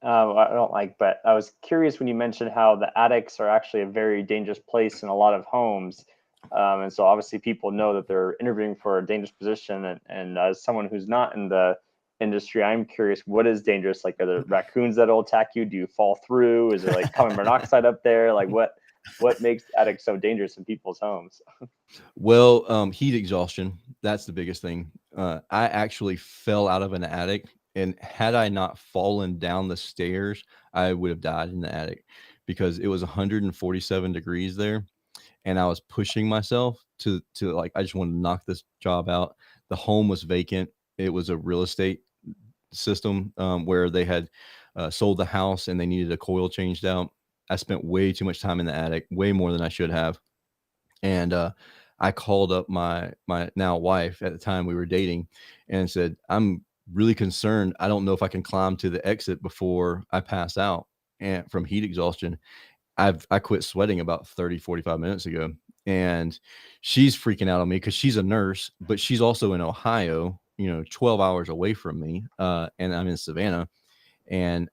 don't like, but I was curious when you mentioned how the attics are actually a very dangerous place in a lot of homes. And so obviously people know that they're interviewing for a dangerous position. And as someone who's not in the industry, I'm curious, what is dangerous? Like, are there raccoons that'll attack you? Do you fall through? Is there like carbon monoxide up there? Like what makes attics so dangerous in people's homes?
Well, heat exhaustion, that's the biggest thing. I actually fell out of an attic, and had I not fallen down the stairs, I would have died in the attic because it was 147 degrees there, and I was pushing myself to like I just wanted to knock this job out. The home was vacant. It was a real estate system where they had sold the house and they needed a coil changed out. I spent way too much time in the attic, way more than I should have. And I called up my now wife at the time we were dating and said, I'm really concerned. I don't know if I can climb to the exit before I pass out and from heat exhaustion. I quit sweating about 30-45 minutes ago. And she's freaking out on me because she's a nurse, but she's also in Ohio, 12 hours away from me. And I'm in Savannah. And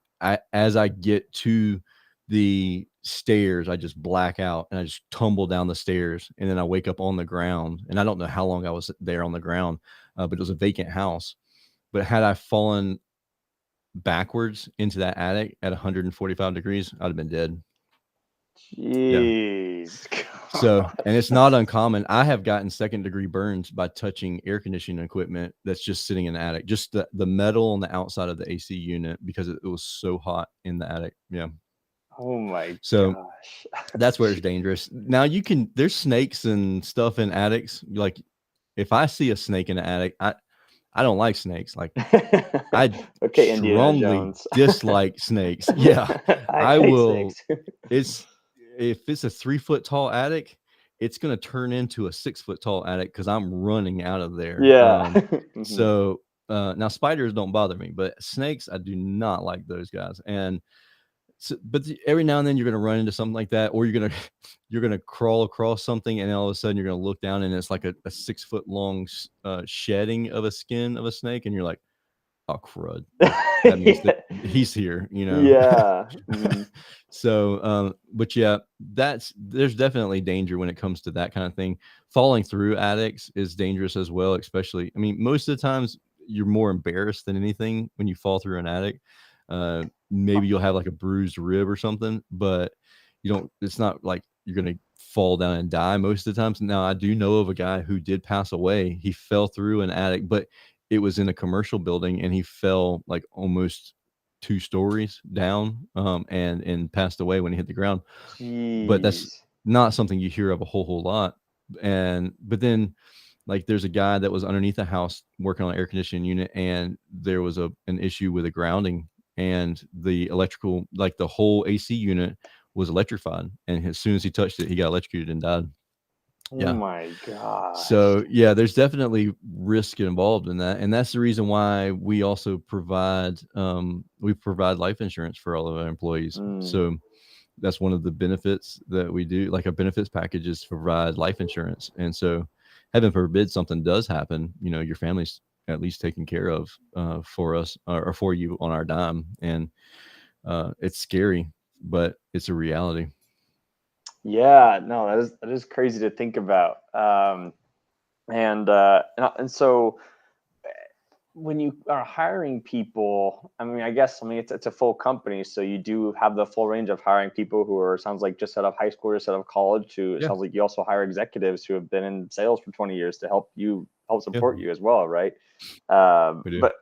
as I get to the stairs, I just black out and I just tumble down the stairs, and then I wake up on the ground, and I don't know how long I was there on the ground, but it was a vacant house. But had I fallen backwards into that attic at 145 degrees, I'd have been dead. Yeah.
Jeez.
So, and it's
Gosh.
not uncommon. I have gotten second degree burns by touching air conditioning equipment that's just sitting in the attic, just the metal on the outside of the AC unit because it was so hot in the attic. Yeah.
Oh my
So
gosh.
that's where it's dangerous. Now there's snakes and stuff in attics. Like if I see a snake in the attic, I don't like snakes. Like I
Okay, Indiana
strongly
Jones.
dislike snakes. Yeah.
I
I
hate
will
snakes.
it's if it's a 3 foot tall attic, it's gonna turn into a 6 foot tall attic because I'm running out of there.
Yeah. Mhm.
So now spiders don't bother me, but snakes, I do not like those guys. And so, but every now and then you're gonna run into something like that, or you're gonna you're gonna crawl across something, and all of a sudden you're gonna look down, and it's like a 6 foot long shedding of a skin of a snake, and you're like, oh crud, like that means that
Yeah.
he's here.
Yeah. Mhm.
So but yeah, there's definitely danger when it comes to that kind of thing. Falling through attics is dangerous as well, especially, I mean, most of the times you're more embarrassed than anything when you fall through an attic. Maybe you'll have like a bruised rib or something, but it's not like you're gonna fall down and die most of the times. Now I do know of a guy who did pass away. He fell through an attic, but it was in a commercial building, and he fell like almost 2 stories down, and passed away when he hit the ground. But that's
Jeez.
not something you hear of a whole lot. But then, like, there's a guy that was underneath the house working on an air conditioning unit, and there was an issue with the grounding, and the electrical, like the whole AC unit was electrified, and as soon as he touched it, he got electrocuted and died.
Oh
Yeah.
my gosh.
So yeah, there's definitely risk involved in that, and that's the reason why we provide life insurance for all of our employees.
Mm.
So that's one of the benefits that we do. Like, a benefits package is to provide life insurance, and so heaven forbid something does happen, your family's at least taken care of for us, or for you on our dime. And it's scary, but it's a reality.
Yeah, no, that is crazy to think about. And so when you are hiring people, I mean, it's a full company, so you do have the full range of hiring people who are, sounds like, just out of high school or just out of college. To, it
Yeah,
sounds like you also hire executives who have been in sales for 20 years to help
yeah,
support you as well, right?
we do.
But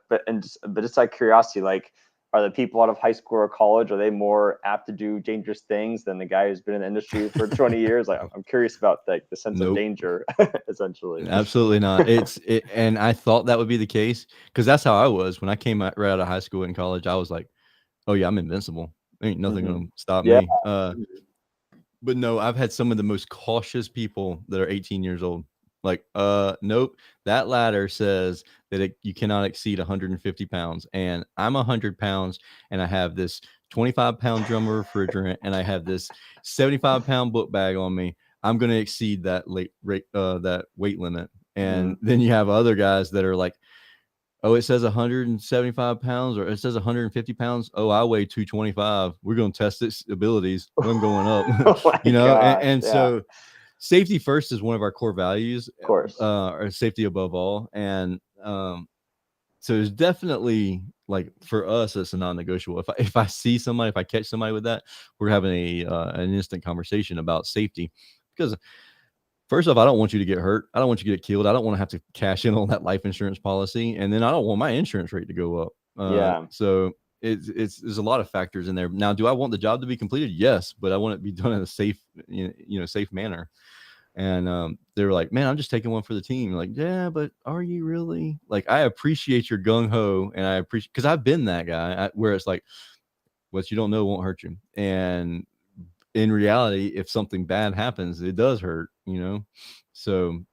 just like curiosity, like, are the people out of high school or college, are they more apt to do dangerous things than the guy who's been in the industry for 20 years? Like, I'm curious about the sense of
Nope.
danger, essentially.
Absolutely not. And I thought that would be the case because that's how I was when I came out right out of high school and college. I was like, oh yeah, I'm invincible. Ain't nothing
Hmm.
gonna stop
Yeah.
me. But no, I've had some of the most cautious people that are 18 years old. Like, nope, that ladder says that you cannot exceed 150 pounds, and I'm 100 pounds, and I have this 25-pound drummer refrigerant, and I have this 75-pound book bag on me. I'm going to exceed that weight limit.
Hmm.
And then you have other guys that are like, oh, it says 175 pounds or it says 150 pounds. Oh, I weigh 225. We're going to test its abilities. I'm going up,
Oh my
you know?
gosh.
And
Yeah, of
so safety first is one of our core values,
course.
or safety above all. And so it's definitely like for us, it's a non-negotiable. If I see somebody, if I catch somebody with that, we're having an instant conversation about safety because first off, I don't want you to get hurt. I don't want you to get killed. I don't want to have to cash in on that life insurance policy, and then I don't want my insurance rate to go up.
Yeah.
So it's there's a lot of factors in there. Now, do I want the job to be completed? Yes, but I want it to be done in a safe, safe manner. And they were like, "Man, I'm just taking one for the team." Like, yeah, but are you really? Like, I appreciate your gung ho, and I appreciate because I've been that guy where it's like, what you don't know won't hurt you, and in reality, if something bad happens, it does hurt. So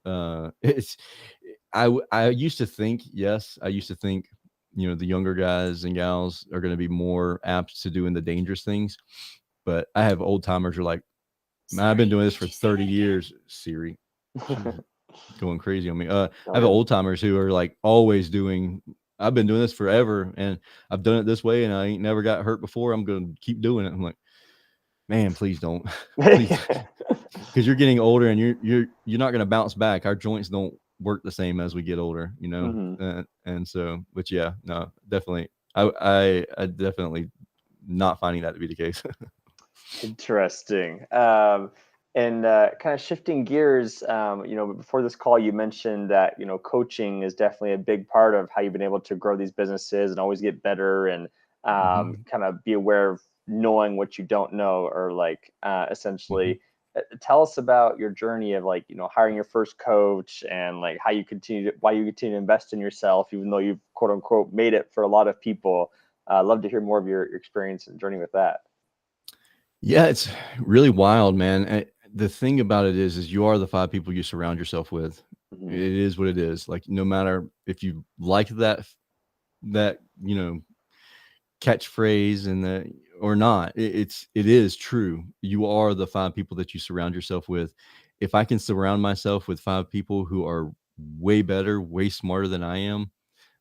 I used to think, yes, I used to think, the younger guys and gals are going to be more apt to doing the dangerous things. But I have old timers who are like, man, I've been doing this for 30 years. Siri, she's going crazy on me. I
Oh,
have
good.
old timers who are like always doing. I've been doing this forever, and I've done it this way, and I ain't never got hurt before. I'm going to keep doing it. I'm like, man, please don't, please, because you're getting older and you're not going to bounce back. Our joints don't work the same as we get older,
Hmm.
and so, but yeah, no, definitely, I definitely not finding that to be the case.
Interesting. And kind of shifting gears, before this call, you mentioned that, coaching is definitely a big part of how you've been able to grow these businesses and always get better and
Mhm,
kind of be aware of knowing what you don't know, or like
mhm.
essentially tell us about your journey of, like, hiring your first coach, and like why you continue to invest in yourself, even though you've quote unquote made it for a lot of people. Love to hear more of your experience and journey with that.
Yeah, it's really wild, man. The thing about it is you are the five people you surround yourself with. It
Hmm.
is what it is. Like no matter if you like that catchphrase and the or not, it is true. You are the five people that you surround yourself with. If I can surround myself with five people who are way better, way smarter than I am,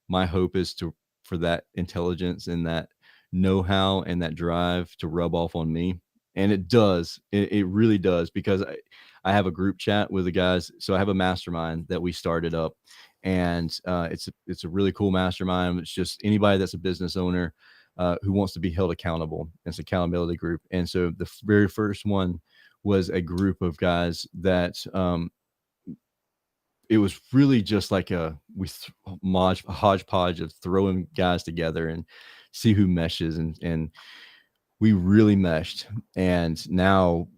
my hope is to for that intelligence and that know-how and that drive to rub off on me. And it does. It really does because I have a group chat with the guys. So I have a mastermind that we started up, and it's a really cool mastermind. It's just anybody that's a business owner who wants to be held accountable. It's an accountability group. And so the very first one was a group of guys that it was really just like a hodgepodge of throwing guys together and see who meshes, and we really meshed. And now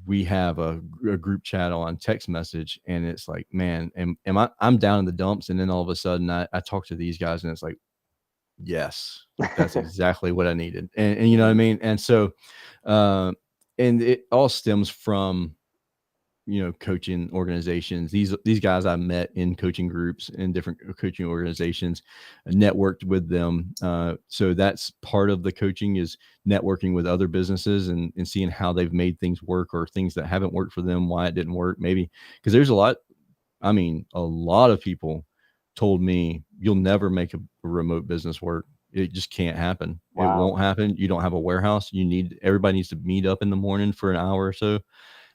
we have a group chat on text message, and it's like, man, I'm down in the dumps, and then all of a sudden I talk to these guys, and it's like, yes, like that's exactly what I needed, and you know what I
Hmm.
mean. And so uh, and it all stems from coaching organizations. These guys I met in coaching groups in different coaching organizations, networked with them. So that's part of the coaching is networking with other businesses and seeing how they've made things work or things that haven't worked for them, why it didn't work. Maybe because there's a lot. I mean, a lot of people told me you'll never make a remote business work. It just can't happen. It
Wow.
won't happen. You don't have a warehouse. Everybody needs to meet up in the morning for an hour or so.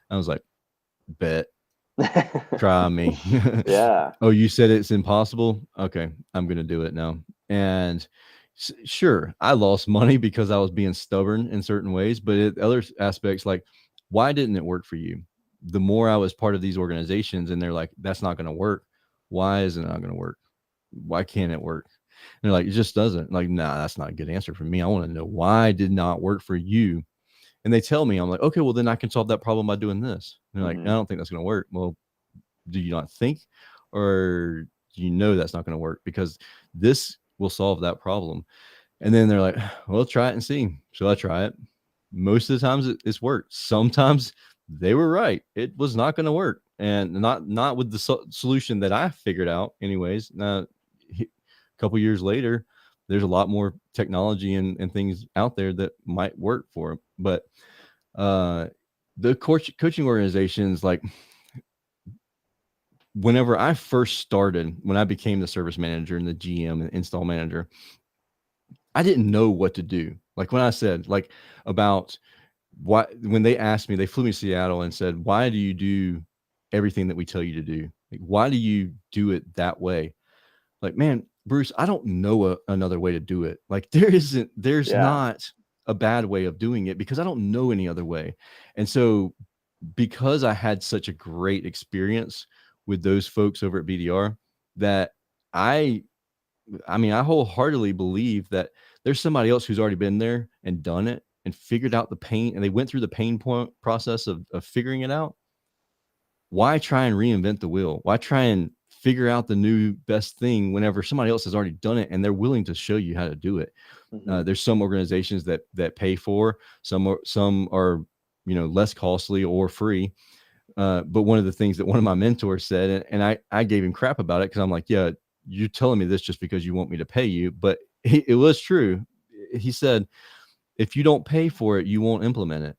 I was like, bet. Try me.
Yeah.
Oh, you said it's impossible? Okay, I'm gonna do it now. And sure, I lost money because I was being stubborn in certain ways, but other aspects, like, why didn't it work for you? The more I was part of these organizations, and they're like, "That's not gonna work." Why is it not gonna work? Why can't it work? And they're like, "It just doesn't." Like, nah, that's not a good answer for me. I want to know why did not work for you. And they tell me, I'm like, okay, well then I can solve that problem by doing this. And they're like, I
Mm-hmm.
don't think that's gonna work. Well, do you not think, or do you know that's not going to work? Because this will solve that problem. And then they're like, well, try it and see. So I try it. Most of the times it's worked. Sometimes they were right. It was not going to work, and not with the solution that I figured out. Anyways, now a couple years later, there's a lot more technology and things out there that might work for them. But the coaching organizations, like, whenever I first started, when I became the service manager and the GM and install manager, I didn't know what to do. Like when I said, like, about why, when they asked me, they flew me to Seattle and said, why do you do everything that we tell you to do? Like, why do you do it that way? Like, man, Bruce, I don't know another way to do it. Like, there's
Yeah.
not a bad way of doing it because I don't know any other way. And so, because I had such a great experience with those folks over at BDR, that I I wholeheartedly believe that there's somebody else who's already been there and done it and figured out the pain, and they went through the pain point process of figuring it out. Why try and reinvent the wheel? Why try and figure out the new best thing whenever somebody else has already done it and they're willing to show you how to do it?
Mm-hmm.
There's some organizations that pay for, some are less costly or free. But one of the things that one of my mentors said, and I gave him crap about it because I'm like, yeah, you're telling me this just because you want me to pay you, but it was true. He said, if you don't pay for it, you won't implement it.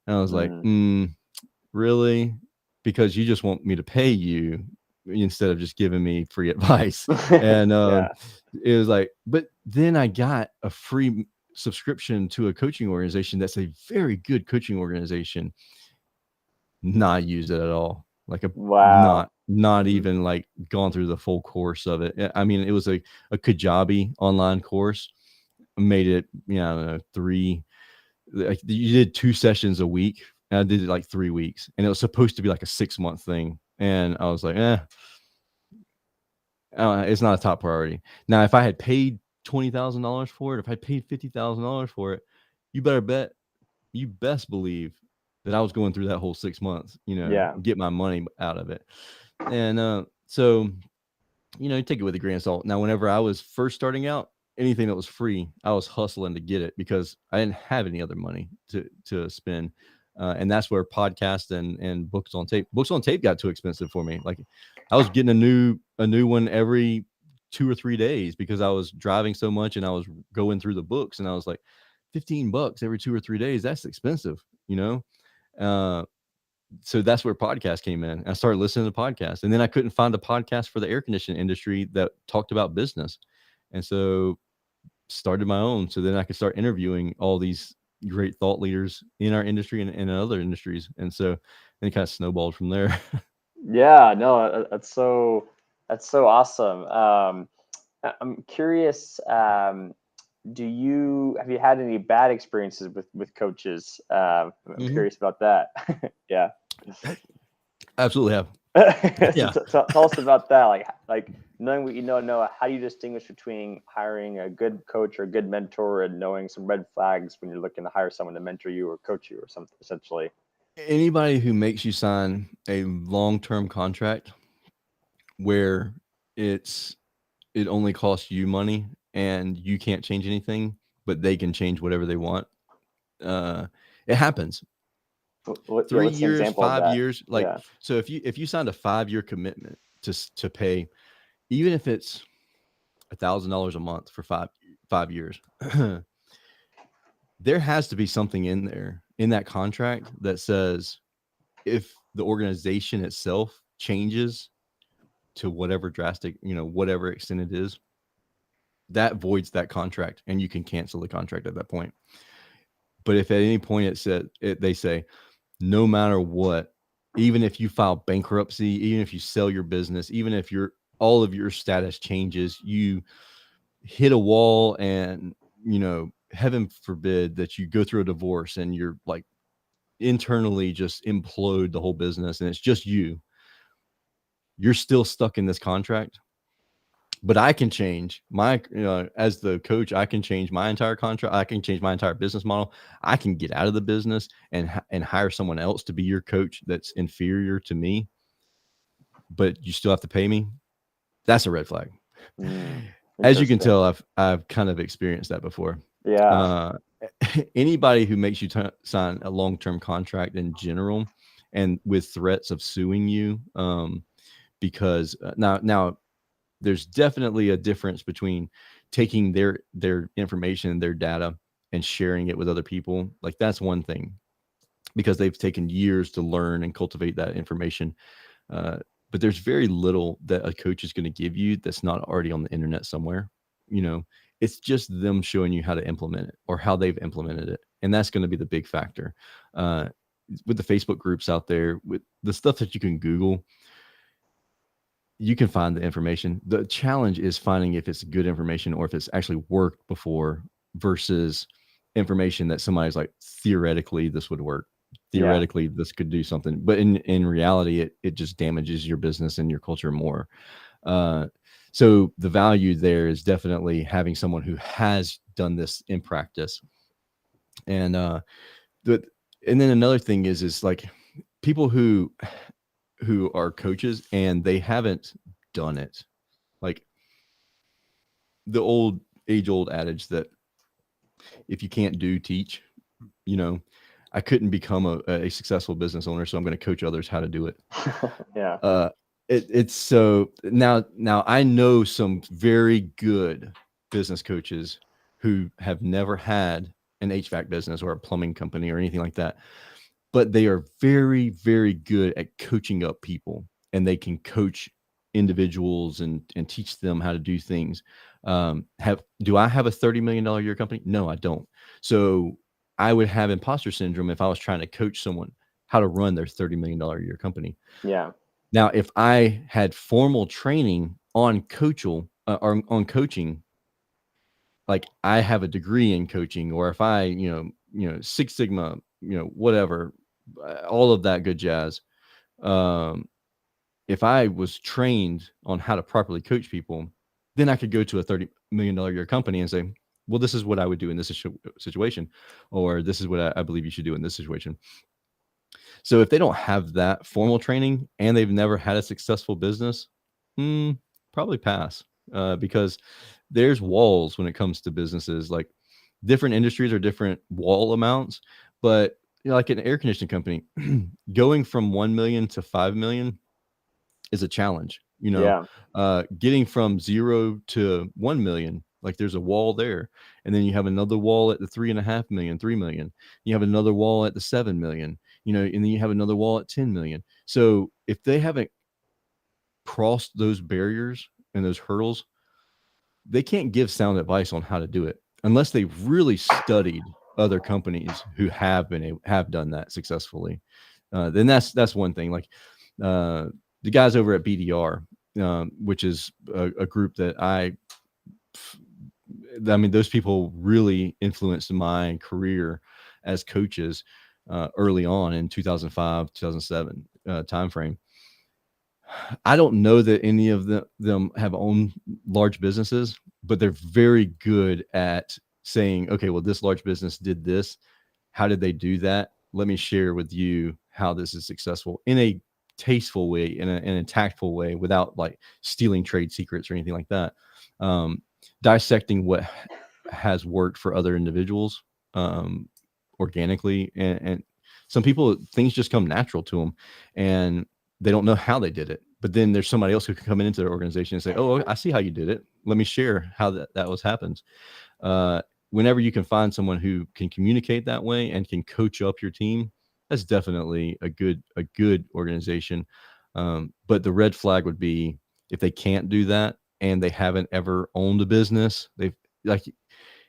And I was like,
Mm.
really? Because you just want me to pay you instead of just giving me free advice. And
Yeah.
it was like, but then I got a free subscription to a coaching organization that's a very good coaching organization. Not used it at all. Like,
Wow.
not
Mm-hmm.
even like gone through the full course of it. I mean, it was a Kajabi online course. Made it, I don't know, like, you did 2 sessions a week. And I did it like 3 weeks, and it was supposed to be like a 6-month thing. And I was like, it's not a top priority. Now, if I had paid $20,000 for it, if I paid $50,000 for it, you better bet, you best believe that I was going through that whole 6 months,
Yeah.
get my money out of it. And so, you take it with a grain of salt. Now, whenever I was first starting out, anything that was free, I was hustling to get it because I didn't have any other money to spend. And that's where podcasts and books on tape got too expensive for me. Like, I was getting a new one every 2 or 3 days because I was driving so much and I was going through the books, and I was like, $15 every 2 or 3 days. That's expensive, you know? Uh, so that's where podcast came in. I started listening to podcasts, and then I couldn't find a podcast for the air conditioning industry that talked about business. And so started my own. So then I could start interviewing all these great thought leaders in our industry and in other industries. And so then it kind of snowballed from there.
Yeah. No, that's so awesome. I'm curious. Do you have you had any bad experiences with coaches? I'm
hmm
curious about that. Yeah.
Absolutely have.
So
Yeah.
tell us about that. Like knowing what you know, Noah, how do you distinguish between hiring a good coach or a good mentor and knowing some red flags when you're looking to hire someone to mentor you or coach you or something, essentially?
Anybody who makes you sign a long-term contract where it's it only costs you money and you can't change anything, but they can change whatever they want. Uh, it happens.
Yeah,
3
what's an
years,
example of
5
that?
years, like,
Yeah.
so if you signed a 5-year commitment to pay, even if it's $1,000 a month for 5 years, there has to be something in there in that contract that says if the organization itself changes to whatever drastic, whatever extent it is, that voids that contract and you can cancel the contract at that point. But if at any point they say, no matter what, even if you file bankruptcy, even if you sell your business, even if all of your status changes, you hit a wall and, heaven forbid that you go through a divorce and you're like internally just implode the whole business and it's just you're still stuck in this contract. But I can change my, as the coach, I can change my entire contract. I can change my entire business model. I can get out of the business and hire someone else to be your coach that's inferior to me, but you still have to pay me. That's a red flag. As you can
Interesting.
tell, I've kind of experienced that before.
Yeah.
Uh, Anybody who makes you sign a long-term contract in general, and with threats of suing you, because now there's definitely a difference between taking their information, their data, and sharing it with other people. Like that's one thing, because they've taken years to learn and cultivate that information. Uh, but there's very little that a coach is going to give you that's not already on the internet somewhere. You know, it's just them showing you how to implement it or how they've implemented it, and that's going to be the big factor. Uh, with the Facebook groups out there, with the stuff that you can Google, you can find the information. The challenge is finding if it's good information or if it's actually worked before versus information that somebody's like, theoretically this would work.
Yeah.
Theoretically this could do something, but in reality it just damages your business and your culture more. Uh, so the value there is definitely having someone who has done this in practice. And the and then another thing is like people who are coaches and they haven't done it. Like the age old adage that if you can't do, teach. You know, I couldn't become a successful business owner, so I'm going to coach others how to do it.
Yeah.
Uh, it's so now I know some very good business coaches who have never had an HVAC business or a plumbing company or anything like that, but they are very, very good at coaching up people, and they can coach individuals and teach them how to do things. Do I have a $30 million a year company? No, I don't. So I would have imposter syndrome if I was trying to coach someone how to run their $30 million a year company.
Yeah.
Now, if I had formal training on or on coaching, like I have a degree in coaching, or if I, Six Sigma, whatever, all of that good jazz. Um, if I was trained on how to properly coach people, then I could go to a $30 million a year company and say, well, this is what I would do in this situation, or this is what I believe you should do in this situation. So if they don't have that formal training and they've never had a successful business, probably pass, because there's walls when it comes to businesses. Like different industries are different wall amounts, but like an air conditioning company, going from 1 million to 5 million is a challenge.
Yeah.
Getting from 0 to 1 million, like there's a wall there, and then you have another wall at the 3.5 million, 3 million. You have another wall at the 7 million. And then you have another wall at 10 million. So if they haven't crossed those barriers and those hurdles, they can't give sound advice on how to do it unless they've really studied other companies who have done that successfully. Then that's one thing. Like the guys over at BDR, which is a group that I mean, those people really influenced my career as coaches early on in 2005, 2007 timeframe. I don't know that any of them have owned large businesses, but they're very good at saying, okay, well, this large business did this. How did they do that? Let me share with you how this is successful in a tasteful way, in a tactful way, without like stealing trade secrets or anything like that. Dissecting what has worked for other individuals organically, and some people, things just come natural to them, and they don't know how they did it. But then there's somebody else who can come into their organization and say, "Oh, I see how you did it. Let me share how that was happens." Whenever you can find someone who can communicate that way and can coach up your team, that's definitely a good organization. But the red flag would be if they can't do that and they haven't ever owned a business. They've like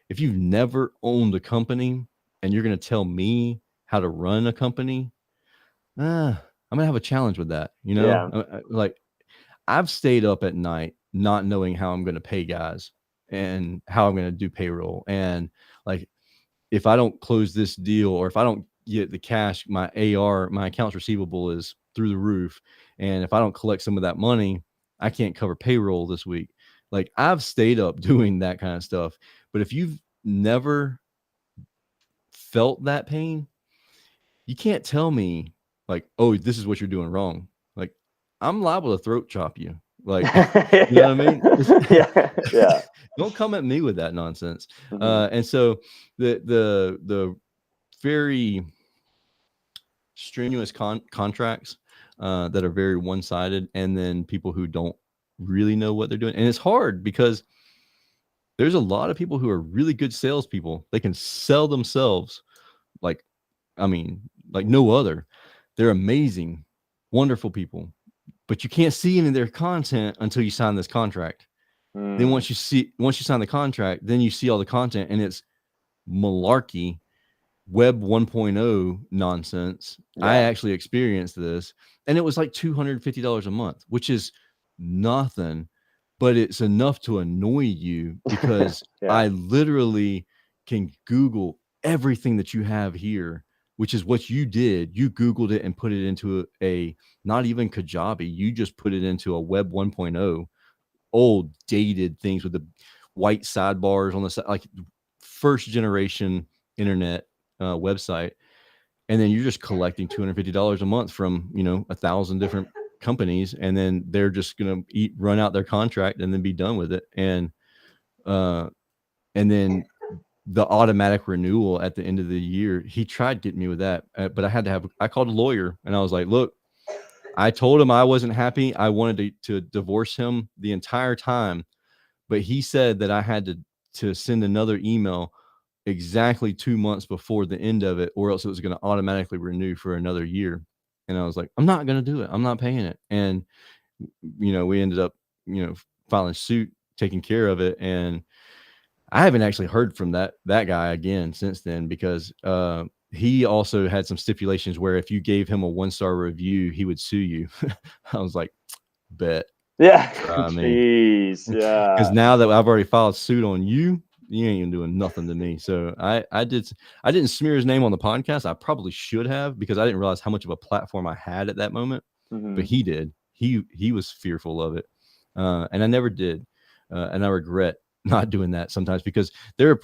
if you've never owned a company and you're going to tell me how to run a company, I'm gonna have a challenge with that.
Yeah.
Like I've stayed up at night not knowing how I'm gonna pay guys and how I'm gonna do payroll. And like if I don't close this deal or if I don't get the cash, my my accounts receivable is through the roof. And if I don't collect some of that money, I can't cover payroll this week. Like I've stayed up doing that kind of stuff. But if you've never felt that pain, you can't tell me like, oh, this is what you're doing wrong. Like I'm liable to throat chop you. Like, you know
Yeah.
what I mean?
Yeah. Yeah.
Don't come at me with that nonsense.
Hmm.
And so the very strenuous contracts that are very one-sided, and then people who don't really know what they're doing. And it's hard because there's a lot of people who are really good salespeople. They can sell themselves like, I mean, like no other. They're amazing, wonderful people, but you can't see any of their content until you sign this contract. Then
Mm.
once you sign the contract, then you see all the content and it's malarkey, web 1.0 nonsense. I
Yeah.
actually experienced this and it was like $250 a month, which is nothing, but it's enough to annoy you because
Yeah.
I literally can Google everything that you have here, which is what you did. You Googled it and put it into a not even Kajabi. You just put it into a web 1.0, old dated things with the white sidebars on the side, like first generation internet website. And then you're just collecting $250 a month from, 1,000 different companies. And then they're just going to run out their contract and then be done with it. Uh, and then the automatic renewal at the end of the year, he tried getting me with that, but I called a lawyer and I was like, look, I told him I wasn't happy. I wanted to divorce him the entire time, but he said that I had to send another email exactly 2 months before the end of it, or else it was going to automatically renew for another year. And I was like, I'm not going to do it. I'm not paying it. And we ended up, filing suit, taking care of it. And I haven't actually heard from that guy again since then because he also had some stipulations where if you gave him a 1-star review, he would sue you. I was like, bet.
Yeah.
Try me.
Jeez.
Because
Yeah.
now that I've already filed suit on you, you ain't even doing nothing to me. So I didn't smear his name on the podcast. I probably should have because I didn't realize how much of a platform I had at that moment. But
Hmm.
he did. He was fearful of it, and I never did. And I regret not doing that sometimes because there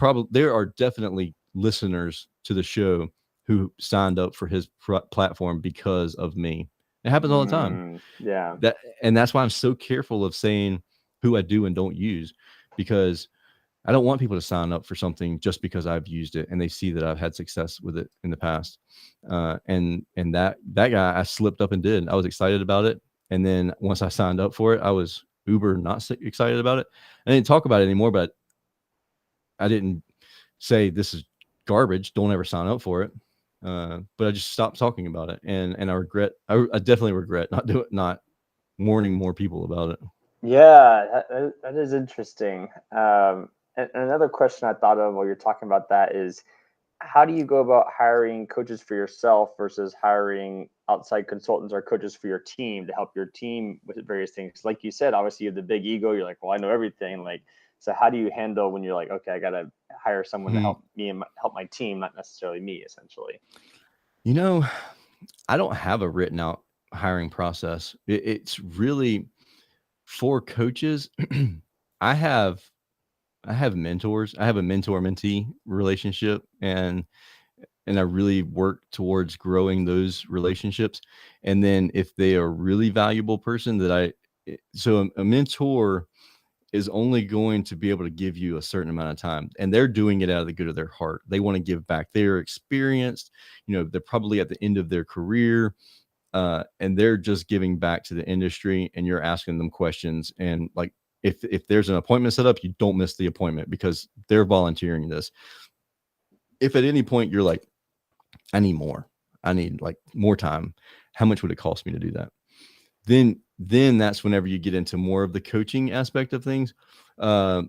are definitely listeners to the show who signed up for his platform because of me. It happens all the time.
Mm. Yeah.
And that's why I'm so careful of saying who I do and don't use, because I don't want people to sign up for something just because I've used it and they see that I've had success with it in the past. And that guy I slipped up and did. I was excited about it, and then once I signed up for it, I was uber not excited about it. I didn't talk about it anymore, but I didn't say this is garbage. Don't ever sign up for it. But I just stopped talking about it, and I definitely regret not warning more people about it.
Yeah, that is interesting. And another question I thought of while you're talking about that is, how do you go about hiring coaches for yourself versus hiring outside consultants or coaches for your team to help your team with various things? Like you said, obviously you have the big ego. You're like, well, I know everything. Like, so how do you handle when you're like, okay, I gotta hire someone to
Hmm.
help me and help my team, not necessarily me, essentially.
You know, I don't have a written out hiring process. It's really for coaches. I have I have mentors. I have a mentor mentee relationship, and I really work towards growing those relationships. And then if they are a really valuable person so a mentor is only going to be able to give you a certain amount of time, and they're doing it out of the good of their heart. They want to give back. They're experienced, they're probably at the end of their career, and they're just giving back to the industry, and you're asking them questions. And like, if there's an appointment set up, you don't miss the appointment because they're volunteering this. If at any point you're like, I need more, I need like more time, how much would it cost me to do that? Then that's whenever you get into more of the coaching aspect of things. Uh,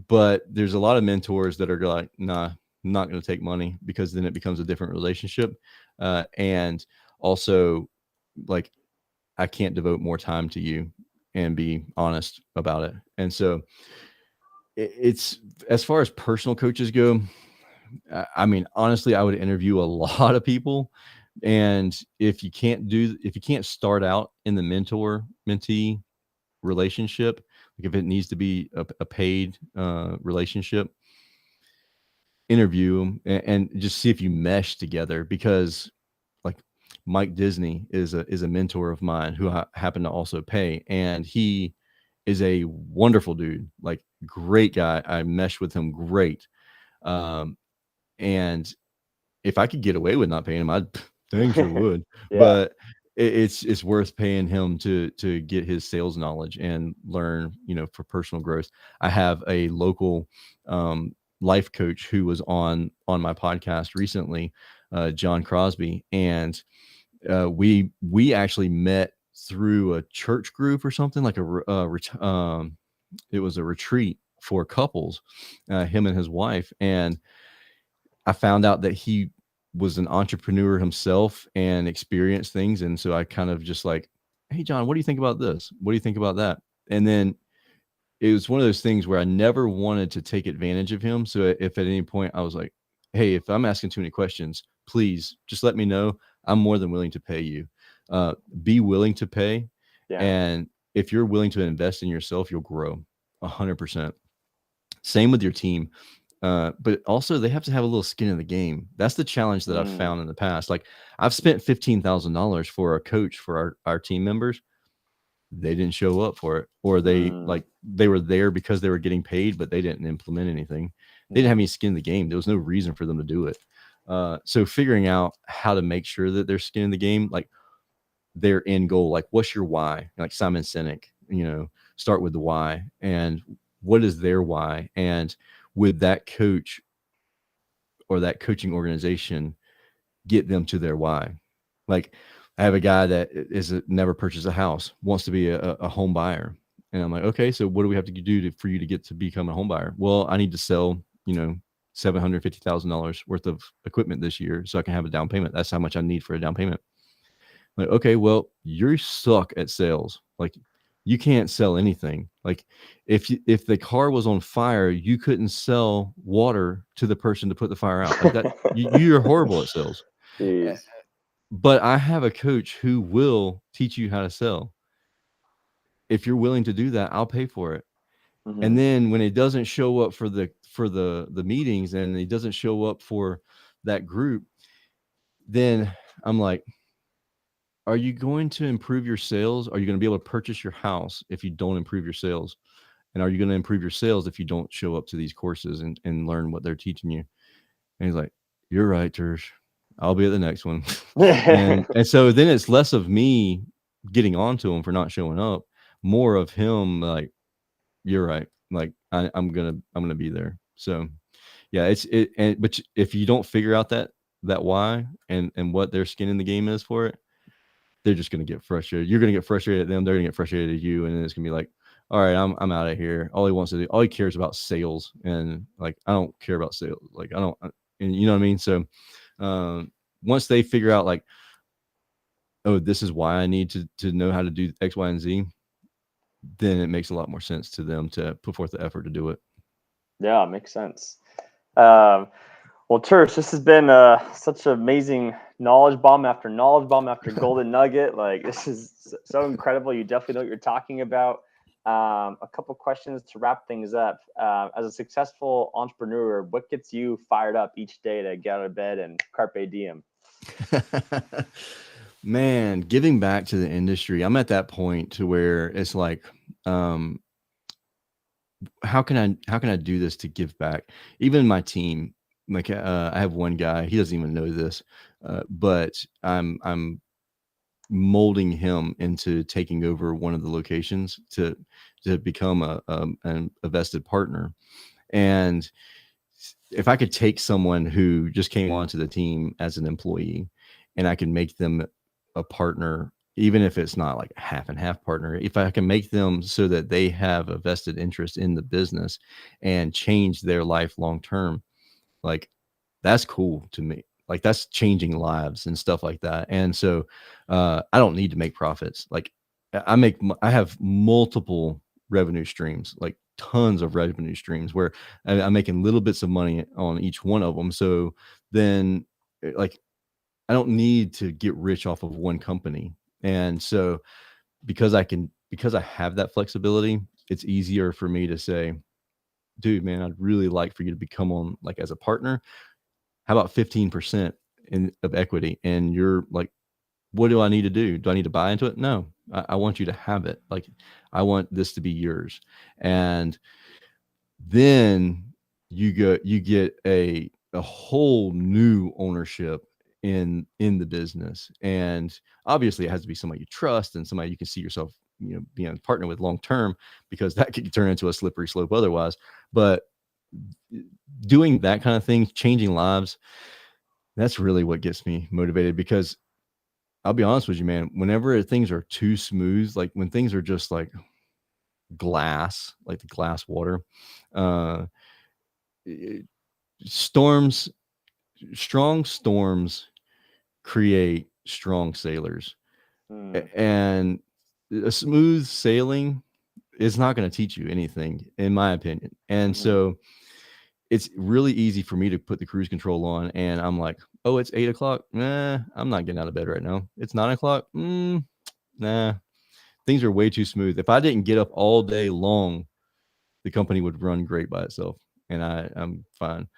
but there's a lot of mentors that are like, nah, I'm not going to take money, because then it becomes a different relationship. And also, like I can't devote more time to you and be honest about it. And so it's, as far as personal coaches go, I mean, honestly, I would interview a lot of people. And if you can't start out in the mentor mentee relationship, like if it needs to be a paid relationship, interview them and just see if you mesh together. Because like Mike Disney is a mentor of mine who I happen to also pay, and he is a wonderful dude, like great guy. I mesh with him great. Um, and if I could get away with not paying him, I dang sure would.
Yeah.
But it's worth paying him to get his sales knowledge and learn, for personal growth. I have a local life coach who was on my podcast recently, John Crosby, and we actually met through a church group or something, like it was a retreat for couples, him and his wife. And I found out that he was an entrepreneur himself and experienced things. And so I kind of just like, hey, John, what do you think about this? What do you think about that? And then it was one of those things where I never wanted to take advantage of him. So if at any point I was like, hey, if I'm asking too many questions, please just let me know. I'm more than willing to pay you. Be willing to pay.
Yeah.
And if you're willing to invest in yourself, you'll grow 100%. Same with your team. But also they have to have a little skin in the game. That's the challenge that I've found in the past. Like I've spent $15,000 for a coach for our team members. They didn't show up for it, or they were there because they were getting paid, but they didn't implement anything. They didn't have any skin in the game. There was no reason for them to do it. So figuring out how to make sure that their skin in the game, like their end goal, like what's your why? Like Simon Sinek, start with the why, and what is their why? And with that coach or that coaching organization, get them to their why. Like I have a guy that never purchased a house, wants to be a home buyer. And I'm like, okay, so what do we have to do for you to get to become a home buyer? Well, I need to sell, $750,000 worth of equipment this year so I can have a down payment. That's how much I need for a down payment. Like, okay, well, you suck at sales. Like you can't sell anything. Like if the car was on fire, you couldn't sell water to the person to put the fire out. Like that, you're horrible at sales.
Jeez.
But I have a coach who will teach you how to sell. If you're willing to do that, I'll pay for it. And then when it doesn't show up for the meetings and it doesn't show up for that group, then I'm like, are you going to improve your sales? Are you going to be able to purchase your house if you don't improve your sales? And are you going to improve your sales if you don't show up to these courses and learn what they're teaching you? And he's like, you're right, Tersh. I'll be at the next one. and so then it's less of me getting on to him for not showing up, more of him like, you're right. Like I'm gonna be there. So yeah, but if you don't figure out that why and what their skin in the game is for it, they're just gonna get frustrated. You're gonna get frustrated at them. They're gonna get frustrated at you, and then it's gonna be like, all right, I'm out of here. All he cares about sales, and like I don't care about sales. Like I don't, and you know what I mean. So once they figure out like, oh, this is why I need to know how to do X, Y, and Z, then it makes a lot more sense to them to put forth the effort to do it.
Yeah, makes sense. Well, Tersh, this has been such an amazing knowledge bomb after golden nugget. Like this is so incredible. You definitely know what you're talking about. A couple questions to wrap things up. As a successful entrepreneur, what gets you fired up each day to get out of bed and carpe diem?
Man, giving back to the industry. I'm at that point to where it's like, how can I do this to give back? Even my team, like I have one guy, he doesn't even know this, but I'm molding him into taking over one of the locations to become a vested partner. And if I could take someone who just came onto the team as an employee and I can make them a partner, even if it's not like half and half partner, if I can make them so that they have a vested interest in the business and change their life long term, like that's cool to me. like that's changing lives and stuff like that. And so I don't need to make profits. Like I have multiple revenue streams, like tons of revenue streams where I'm making little bits of money on each one of them. So then like I don't need to get rich off of one company. And so because I have that flexibility, it's easier for me to say, dude, man, I'd really like for you to become on like as a partner. How about 15% of equity? And you're like, what do I need to do? Do I need to buy into it? No, I want you to have it. Like, I want this to be yours. And then you get a whole new ownership in the business. And obviously it has to be somebody you trust and somebody you can see yourself, being a partner with long term, because that could turn into a slippery slope otherwise. But doing that kind of thing, changing lives, that's really what gets me motivated. Because I'll be honest with you, man, whenever things are too smooth, like when things are just like glass, like the glass water, uh, it- storms, strong storms create strong sailors.
Mm,
And a smooth sailing is not going to teach you anything, in my opinion. And
hmm.
so it's really easy for me to put the cruise control on and I'm like, oh, it's 8 o'clock. Nah, I'm not getting out of bed right now. It's 9 o'clock. Nah, things are way too smooth. If I didn't get up all day long, the company would run great by itself, and I'm fine.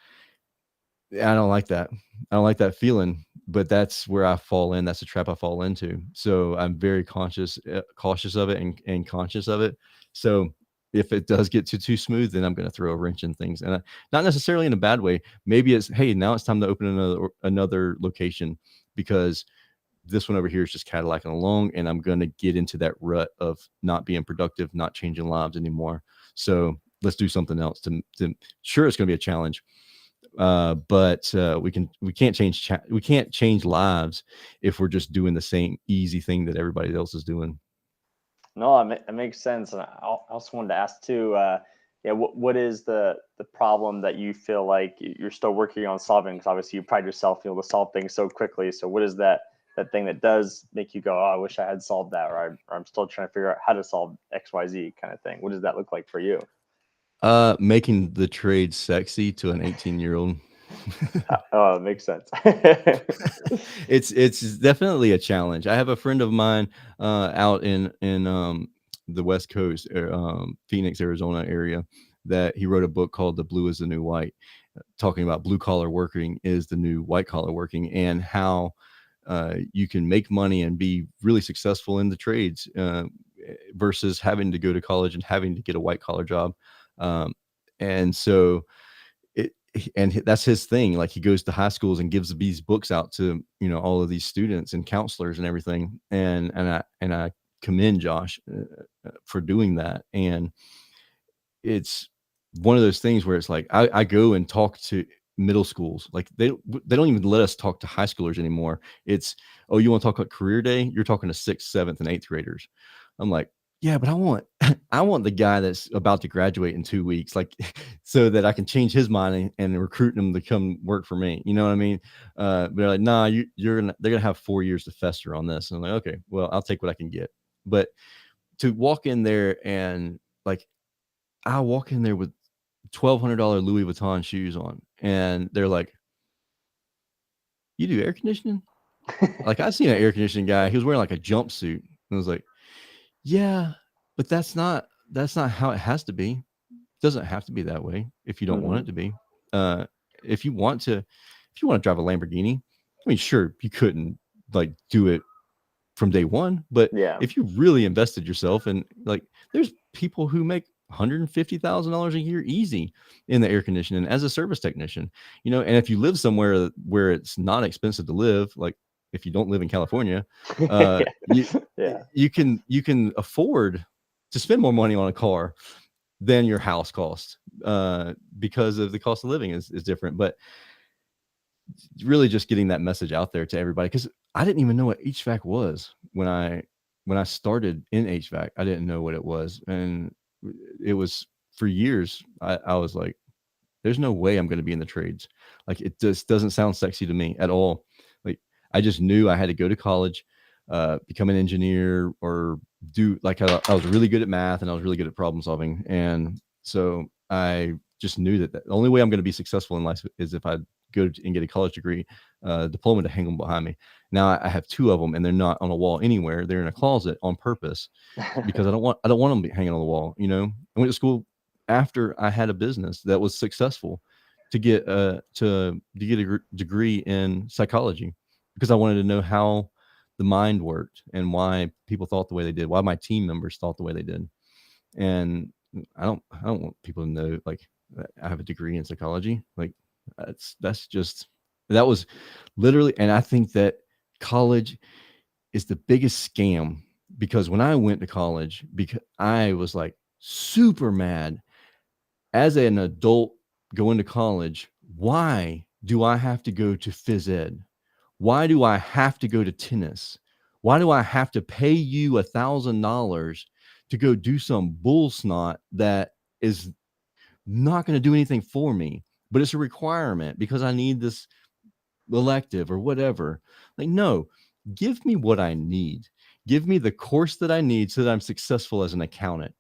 I don't like that. I don't like that feeling, but that's where I fall in. That's the trap I fall into. So I'm very cautious of it, and conscious of it. So if it does get too smooth, then I'm going to throw a wrench in things, and not necessarily in a bad way. Maybe it's, hey, now it's time to open another location, because this one over here is just Cadillacing along, and I'm going to get into that rut of not being productive, not changing lives anymore. So let's do something else. Sure, it's going to be a challenge, but we can't change lives if we're just doing the same easy thing that everybody else is doing.
No, it makes sense. And I also wanted to ask too, yeah, what is the problem that you feel like you're still working on solving? Because obviously you pride yourself, to solve things so quickly. So what is that thing that does make you go, oh, I wish I had solved that, or I'm still trying to figure out how to solve XYZ kind of thing? What does that look like for you?
Making the trade sexy to an 18-year-old.
Oh, it makes sense.
It's definitely a challenge. I have a friend of mine out in the West Coast, Phoenix, Arizona area, that he wrote a book called "The Blue Is the New White," talking about blue collar working is the new white collar working, and how you can make money and be really successful in the trades, versus having to go to college and having to get a white collar job. Um, and so it, and that's his thing. Like, he goes to high schools and gives these books out to, all of these students and counselors and everything. And I commend Josh for doing that. And it's one of those things where it's like, I go and talk to middle schools. Like, they don't even let us talk to high schoolers anymore. It's, oh, you want to talk about career day? You're talking to sixth, seventh, and eighth graders. I'm like, yeah, but I want I want the guy that's about to graduate in 2 weeks, like, so that I can change his mind and recruit him to come work for me. You know what I mean? But they're like, nah, they're gonna have 4 years to fester on this. And I'm like, okay, well, I'll take what I can get. But to walk in there and, like, I walk in there with $1,200 Louis Vuitton shoes on, and they're like, "You do air conditioning?" Like, I seen an air conditioning guy. He was wearing like a jumpsuit, and I was like, "Yeah, but that's not how it has to be. It doesn't have to be that way if you don't want
Hmm.
it to be. Uh, if you want to, if you want to drive a Lamborghini, I mean, sure, you couldn't like do it from day one. But
Yeah.
if you really invested yourself, and like, there's people who make $150,000 a year easy in the air conditioning as a service technician, and if you live somewhere where it's not expensive to live, like if you don't live in California,
Yeah.
you
Yeah.
you can afford to spend more money on a car than your house costs, because of the cost of living is different. But really just getting that message out there to everybody, because I didn't even know what HVAC was when I started in HVAC. I didn't know what it was, and it was for years. I was like, there's no way I'm going to be in the trades. Like, it just doesn't sound sexy to me at all. Like, I just knew I had to go to college, become an engineer, or do like, I was really good at math and I was really good at problem solving. And so I just knew that the only way I'm going to be successful in life is if I go and get a college degree, diploma to hang them behind me. Now I have 2 of them, and they're not on a wall anywhere. They're in a closet on purpose because I don't want them to be hanging on the wall. I went to school after I had a business that was successful to get a degree in psychology, because I wanted to know how the mind worked and why people thought the way they did, why my team members thought the way they did. And I don't want people to know, like, I have a degree in psychology. Like, that was literally, and I think that college is the biggest scam, because when I went to college, because I was like super mad as an adult going to college. Why do I have to go to phys ed? Why do I have to go to tennis? Why do I have to pay you $1,000 to go do some bull snot that is not going to do anything for me, but it's a requirement because I need this elective or whatever? Like, no, give me what I need. Give me the course that I need so that I'm successful as an accountant.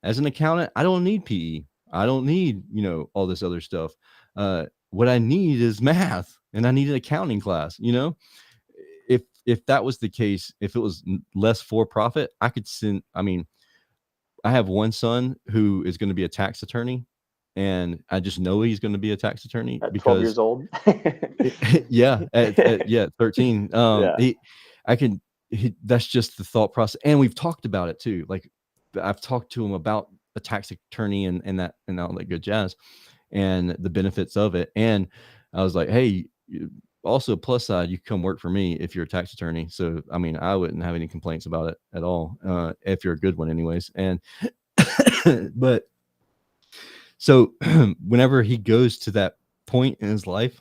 As an accountant, I don't need PE. I don't need, all this other stuff. What I need is math, and I need an accounting class. If that was the case, if it was less for profit, I could send. I mean, I have one son who is going to be a tax attorney, and I just know he's going to be a tax attorney
At 12
because
years old.
yeah, at 13.
Yeah.
That's just the thought process. And we've talked about it too. Like, I've talked to him about a tax attorney and all that good jazz and the benefits of it. And I was like, hey, also plus side, you come work for me if you're a tax attorney. So, I mean, I wouldn't have any complaints about it at all, if you're a good one anyways. And, but so whenever he goes to that point in his life,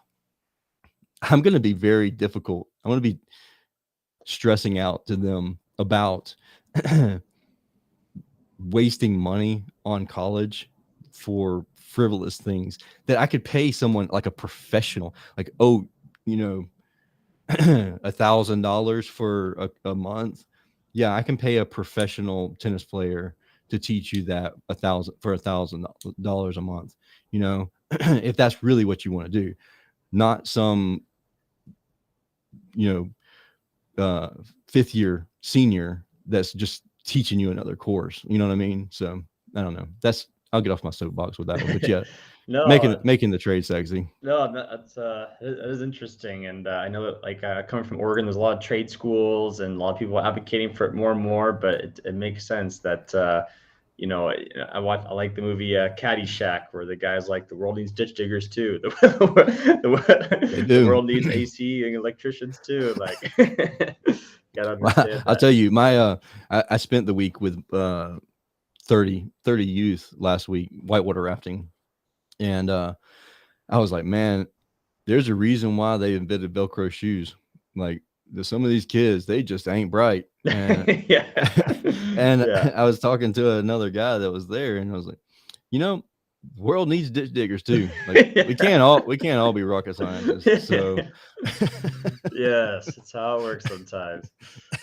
I'm going to be very difficult. I'm going to be stressing out to them about wasting money on college for frivolous things that I could pay someone like a professional, like, $1,000 for a month. Yeah, I can pay a professional tennis player to teach you that $1,000 a month, if that's really what you want to do, not some, 5th year senior that's just teaching you another course. You know what I mean? So I don't know. I'll get off my soapbox with that one. But yeah,
No,
making the trade sexy.
no, that is interesting. And I know that, like, coming from Oregon, there's a lot of trade schools and a lot of people advocating for it more and more. But it makes sense that I like the movie Caddyshack, where the guy's like, the world needs ditch diggers too. The world needs AC and electricians too. Like, gotta understand
I'll
that.
tell you, I spent the week with 30 youth last week whitewater rafting, and I was like, man, there's a reason why they invented Velcro shoes. Like, some of these kids, they just ain't bright. And,
Yeah.
and
Yeah.
I was talking to another guy that was there, and I was like, the world needs ditch diggers too. Like,
Yeah.
we can't all be rocket scientists. So
Yes, it's how it works sometimes.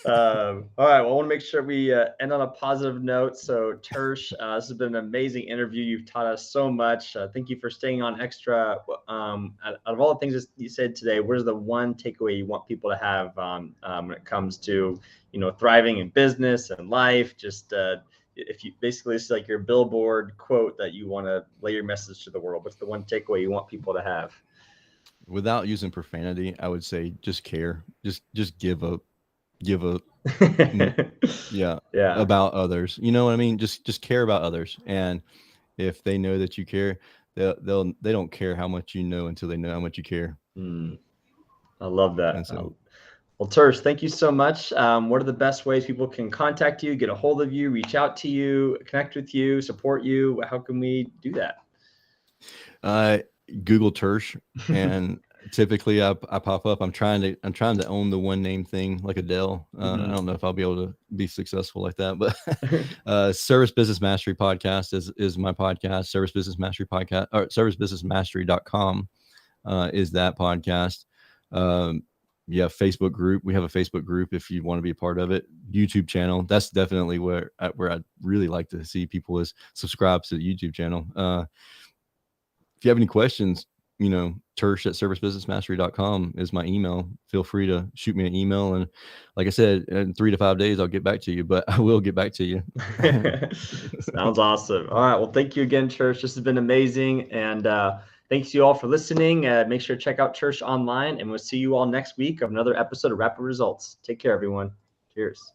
All right, well, I want to make sure we end on a positive note. So, Tersh, this has been an amazing interview. You've taught us so much. Thank you for staying on extra. Out of all the things that you said today, where's the one takeaway you want people to have when it comes to, thriving in business and life? Just if you basically, it's like your billboard quote that you want to lay your message to the world. What's the one takeaway you want people to have?
without using profanity, I would say just care. Just give a yeah,
Yeah.
about others. You know what I mean? Just care about others. And if they know that you care, they don't care how much you know until they know how much you care.
I love that.
And so,
Well, Tersh, thank you so much. What are the best ways people can contact you, get a hold of you, reach out to you, connect with you, support you? How can we do that?
Google Tersh, and typically I pop up. I'm trying to own the one name thing like Adele. I don't know if I'll be able to be successful like that, but Service Business Mastery podcast is my podcast. Service Business Mastery podcast, or servicebusinessmastery.com is that podcast. Yeah, Facebook group. We have a Facebook group if you want to be a part of it. YouTube channel. That's definitely where I'd really like to see people is subscribe to the YouTube channel. If you have any questions, Tersh at servicebusinessmastery.com is my email. Feel free to shoot me an email. And like I said, in 3 to 5 days, I'll get back to you, but I will get back to you.
Sounds awesome. All right. Well, thank you again, Tersh. This has been amazing. And thanks to you all for listening. Make sure to check out Tersh online, and we'll see you all next week of another episode of Rapid Results. Take care, everyone. Cheers.